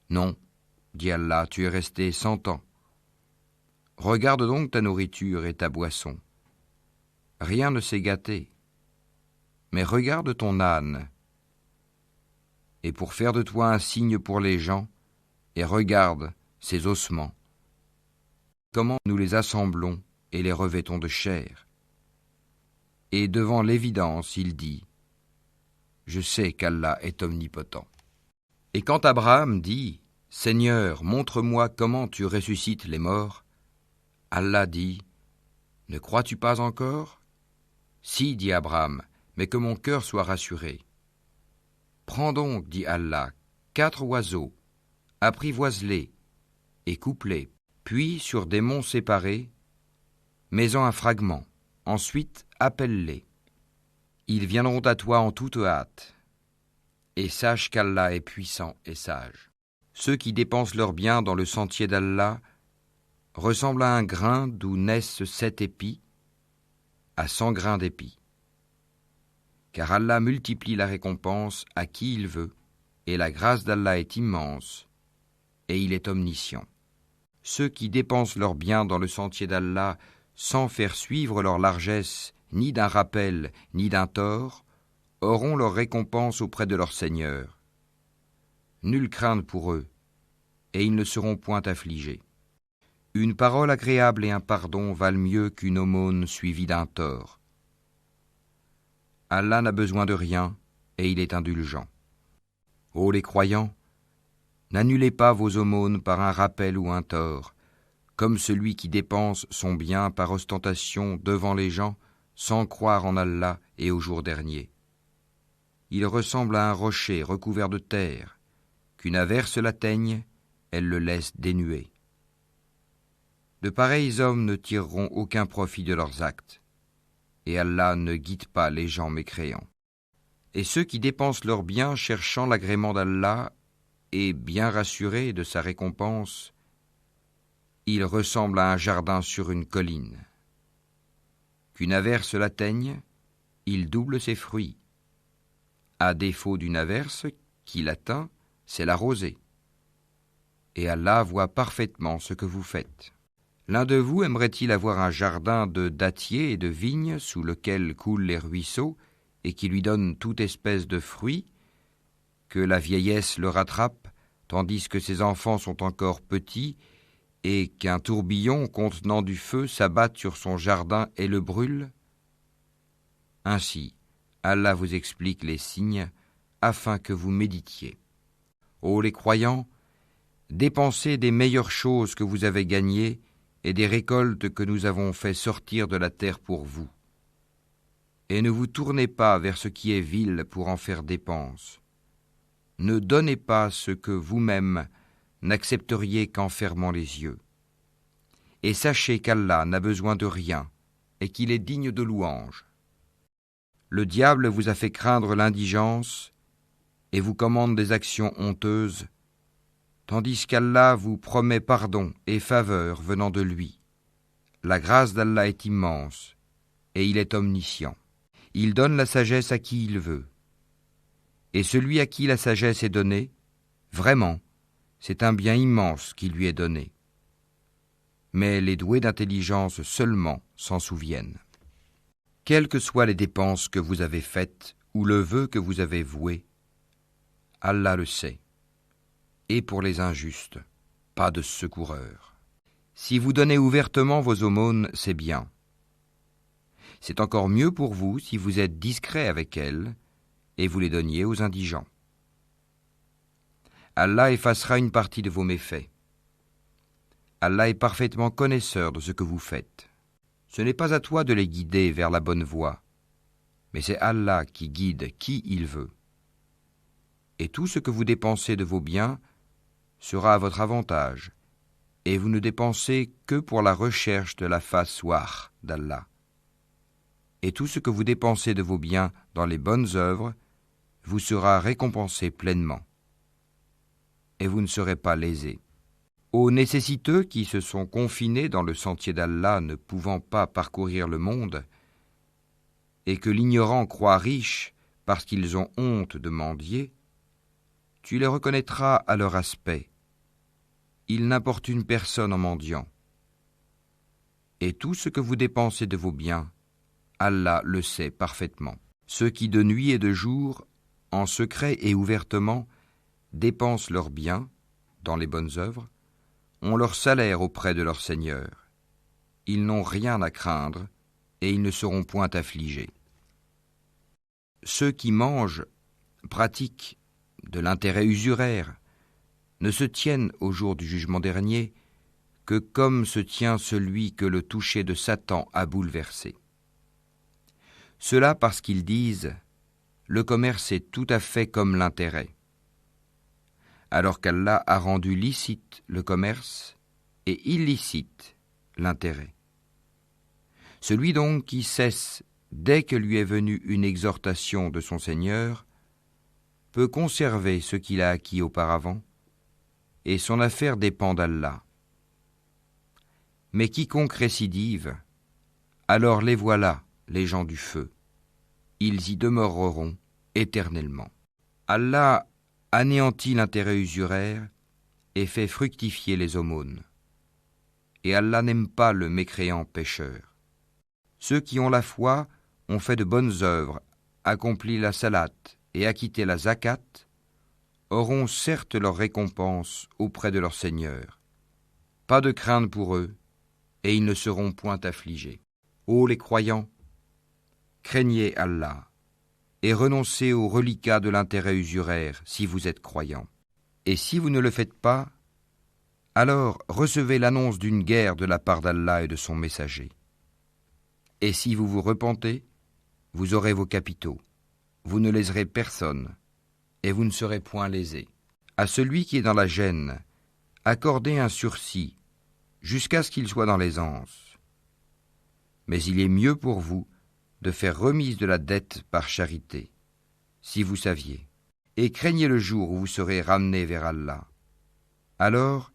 Non, dit Allah, tu es resté 100 ans. Regarde donc ta nourriture et ta boisson. Rien ne s'est gâté. Mais regarde ton âne. Et pour faire de toi un signe pour les gens, et regarde ses ossements. Comment nous les assemblons et les revêtons de chair. Et devant l'évidence, il dit « Je sais qu'Allah est omnipotent. » Et quand Abraham dit « Seigneur, montre-moi comment tu ressuscites les morts », Allah dit « Ne crois-tu pas encore ?» Si, dit Abraham, mais que mon cœur soit rassuré. Prends donc, dit Allah, 4 oiseaux, apprivoise-les et coupe-les, puis sur des monts séparés, mets-en un fragment, ensuite appelle-les. Ils viendront à toi en toute hâte, et sache qu'Allah est puissant et sage. Ceux qui dépensent leurs biens dans le sentier d'Allah ressemblent à un grain d'où naissent 7 épis, à 100 grains d'épis. Car Allah multiplie la récompense à qui il veut, et la grâce d'Allah est immense, et il est omniscient. Ceux qui dépensent leurs biens dans le sentier d'Allah sans faire suivre leur largesse ni d'un rappel ni d'un tort, auront leur récompense auprès de leur Seigneur. Nulle crainte pour eux, et ils ne seront point affligés. Une parole agréable et un pardon valent mieux qu'une aumône suivie d'un tort. Allah n'a besoin de rien, et il est indulgent. Ô les croyants, n'annulez pas vos aumônes par un rappel ou un tort, comme celui qui dépense son bien par ostentation devant les gens, sans croire en Allah et au jour dernier. Il ressemble à un rocher recouvert de terre, qu'une averse l'atteigne, elle le laisse dénué. De pareils hommes ne tireront aucun profit de leurs actes, et Allah ne guide pas les gens mécréants. Et ceux qui dépensent leurs biens cherchant l'agrément d'Allah et bien rassurés de sa récompense, ils ressemblent à un jardin sur une colline. Qu'une averse l'atteigne, il double ses fruits. À défaut d'une averse qui l'atteint, c'est la rosée. Et Allah voit parfaitement ce que vous faites. L'un de vous aimerait-il avoir un jardin de dattiers et de vignes sous lequel coulent les ruisseaux et qui lui donne toute espèce de fruits, que la vieillesse le rattrape tandis que ses enfants sont encore petits et qu'un tourbillon contenant du feu s'abatte sur son jardin et le brûle? Ainsi, Allah vous explique les signes afin que vous méditiez. Ô les croyants, dépensez des meilleures choses que vous avez gagnées et des récoltes que nous avons fait sortir de la terre pour vous. Et ne vous tournez pas vers ce qui est vil pour en faire dépense. Ne donnez pas ce que vous-même n'accepteriez qu'en fermant les yeux. Et sachez qu'Allah n'a besoin de rien et qu'il est digne de louange. Le diable vous a fait craindre l'indigence et vous commande des actions honteuses, tandis qu'Allah vous promet pardon et faveur venant de lui. La grâce d'Allah est immense et il est omniscient. Il donne la sagesse à qui il veut. Et celui à qui la sagesse est donnée, vraiment, c'est un bien immense qui lui est donné. mais les doués d'intelligence seulement s'en souviennent. Quelles que soient les dépenses que vous avez faites ou le vœu que vous avez voué, Allah le sait. Et pour les injustes, pas de secoureur. Si vous donnez ouvertement vos aumônes, c'est bien. C'est encore mieux pour vous si vous êtes discret avec elles et vous les donniez aux indigents. Allah effacera une partie de vos méfaits. Allah est parfaitement connaisseur de ce que vous faites. Ce n'est pas à toi de les guider vers la bonne voie, mais c'est Allah qui guide qui il veut. Et tout ce que vous dépensez de vos biens sera à votre avantage, et vous ne dépensez que pour la recherche de la face wajh d'Allah. Et tout ce que vous dépensez de vos biens dans les bonnes œuvres vous sera récompensé pleinement. Et vous ne serez pas lésés. Aux nécessiteux qui se sont confinés dans le sentier d'Allah, ne pouvant pas parcourir le monde, et que l'ignorant croit riche parce qu'ils ont honte de mendier, tu les reconnaîtras à leur aspect. Ils n'importunent personne en mendiant. Et tout ce que vous dépensez de vos biens, Allah le sait parfaitement. Ceux qui de nuit et de jour, en secret et ouvertement, dépensent leurs biens dans les bonnes œuvres, ont leur salaire auprès de leur Seigneur. Ils n'ont rien à craindre et ils ne seront point affligés. Ceux qui mangent, pratiquent de l'intérêt usuraire, ne se tiennent au jour du jugement dernier que comme se tient celui que le toucher de Satan a bouleversé. Cela parce qu'ils disent « Le commerce est tout à fait comme l'intérêt », alors qu'Allah a rendu licite le commerce et illicite l'intérêt. Celui donc qui cesse dès que lui est venue une exhortation de son Seigneur peut conserver ce qu'il a acquis auparavant, et son affaire dépend d'Allah. Mais quiconque récidive, alors les voilà, les gens du feu. Ils y demeureront éternellement. Allah anéantit l'intérêt usuraire et fait fructifier les aumônes. Et Allah n'aime pas le mécréant pécheur. Ceux qui ont la foi ont fait de bonnes œuvres, accompli la salate et acquitté la zakat, auront certes leur récompense auprès de leur Seigneur. Pas de crainte pour eux, et ils ne seront point affligés. Ô les croyants, craignez Allah, et renoncez aux reliquats de l'intérêt usuraire si vous êtes croyants. Et si vous ne le faites pas, alors recevez l'annonce d'une guerre de la part d'Allah et de son messager. Et si vous vous repentez, vous aurez vos capitaux, vous ne léserez personne, et vous ne serez point lésés. À celui qui est dans la gêne, accordez un sursis, jusqu'à ce qu'il soit dans l'aisance. Mais il est mieux pour vous de faire remise de la dette par charité, si vous saviez, et craignez le jour où vous serez ramenés vers Allah. Alors,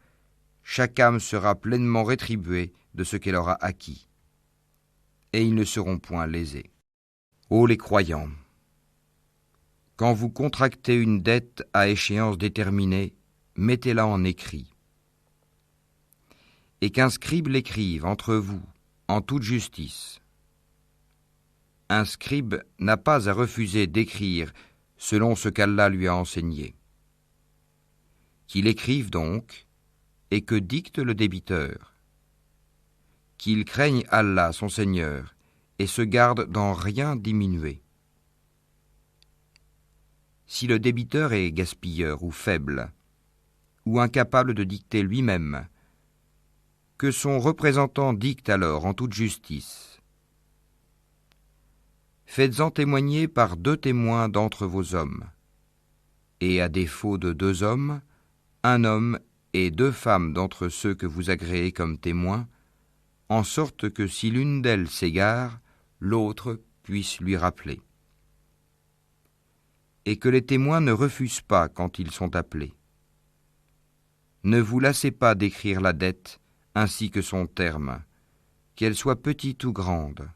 chaque âme sera pleinement rétribuée de ce qu'elle aura acquis, et ils ne seront point lésés. Ô les croyants, quand vous contractez une dette à échéance déterminée, mettez-la en écrit, et qu'un scribe l'écrive entre vous, en toute justice. Un scribe n'a pas à refuser d'écrire selon ce qu'Allah lui a enseigné. Qu'il écrive donc, et que dicte le débiteur. Qu'il craigne Allah, son Seigneur, et se garde d'en rien diminuer. Si le débiteur est gaspilleur ou faible, ou incapable de dicter lui-même, que son représentant dicte alors en toute justice. Faites-en témoigner par 2 témoins d'entre vos hommes, et à défaut de 2 hommes, 1 homme et 2 femmes d'entre ceux que vous agréez comme témoins, en sorte que si l'une d'elles s'égare, l'autre puisse lui rappeler. Et que les témoins ne refusent pas quand ils sont appelés. Ne vous lassez pas d'écrire la dette ainsi que son terme, qu'elle soit petite ou grande.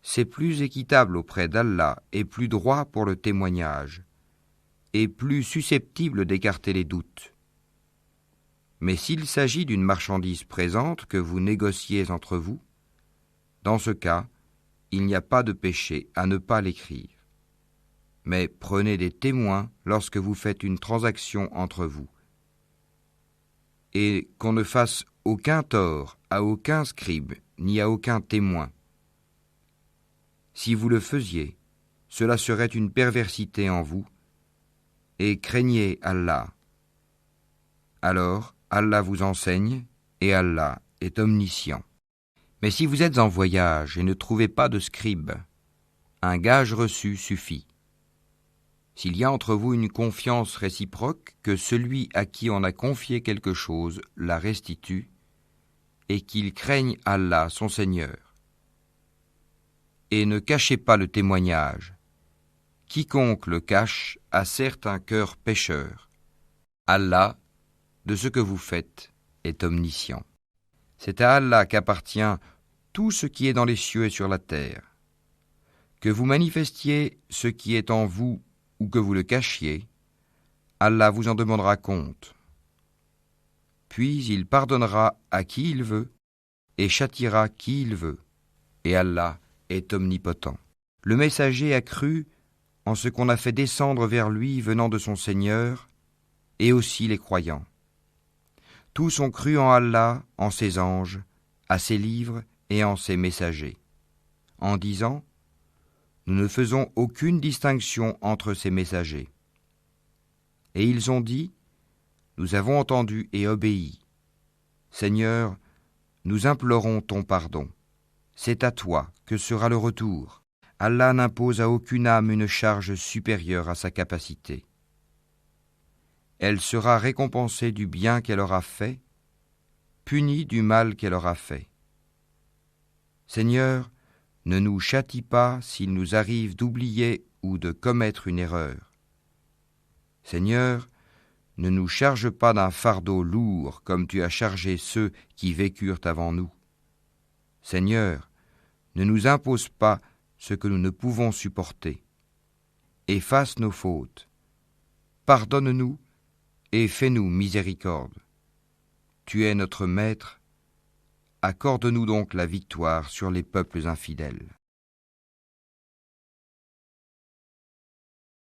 C'est plus équitable auprès d'Allah et plus droit pour le témoignage, et plus susceptible d'écarter les doutes. Mais s'il s'agit d'une marchandise présente que vous négociez entre vous, dans ce cas, il n'y a pas de péché à ne pas l'écrire. Mais prenez des témoins lorsque vous faites une transaction entre vous. Et qu'on ne fasse aucun tort à aucun scribe, ni à aucun témoin. Si vous le faisiez, cela serait une perversité en vous, et craignez Allah. Alors, Allah vous enseigne, et Allah est omniscient. Mais si vous êtes en voyage et ne trouvez pas de scribe, un gage reçu suffit. S'il y a entre vous une confiance réciproque, que celui à qui on a confié quelque chose la restitue, et qu'il craigne Allah, son Seigneur. Et ne cachez pas le témoignage. Quiconque le cache a certes un cœur pécheur. Allah, de ce que vous faites, est omniscient. C'est à Allah qu'appartient tout ce qui est dans les cieux et sur la terre. Que vous manifestiez ce qui est en vous ou que vous le cachiez, Allah vous en demandera compte. Puis il pardonnera à qui il veut et châtiera qui il veut. Et Allah est omnipotent. Le messager a cru en ce qu'on a fait descendre vers lui venant de son Seigneur, et aussi les croyants. Tous ont cru en Allah, en ses anges, à ses livres et en ses messagers, en disant « Nous ne faisons aucune distinction entre ces messagers. » Et ils ont dit « Nous avons entendu et obéi. Seigneur, nous implorons ton pardon. C'est à toi que sera le retour. Allah n'impose à aucune âme une charge supérieure à sa capacité. Elle sera récompensée du bien qu'elle aura fait, punie du mal qu'elle aura fait. Seigneur, ne nous châtie pas s'il nous arrive d'oublier ou de commettre une erreur. Seigneur, ne nous charge pas d'un fardeau lourd comme tu as chargé ceux qui vécurent avant nous. Seigneur, ne nous impose pas ce que nous ne pouvons supporter. Efface nos fautes. Pardonne-nous et fais-nous miséricorde. Tu es notre Maître, accorde-nous donc la victoire sur les peuples infidèles.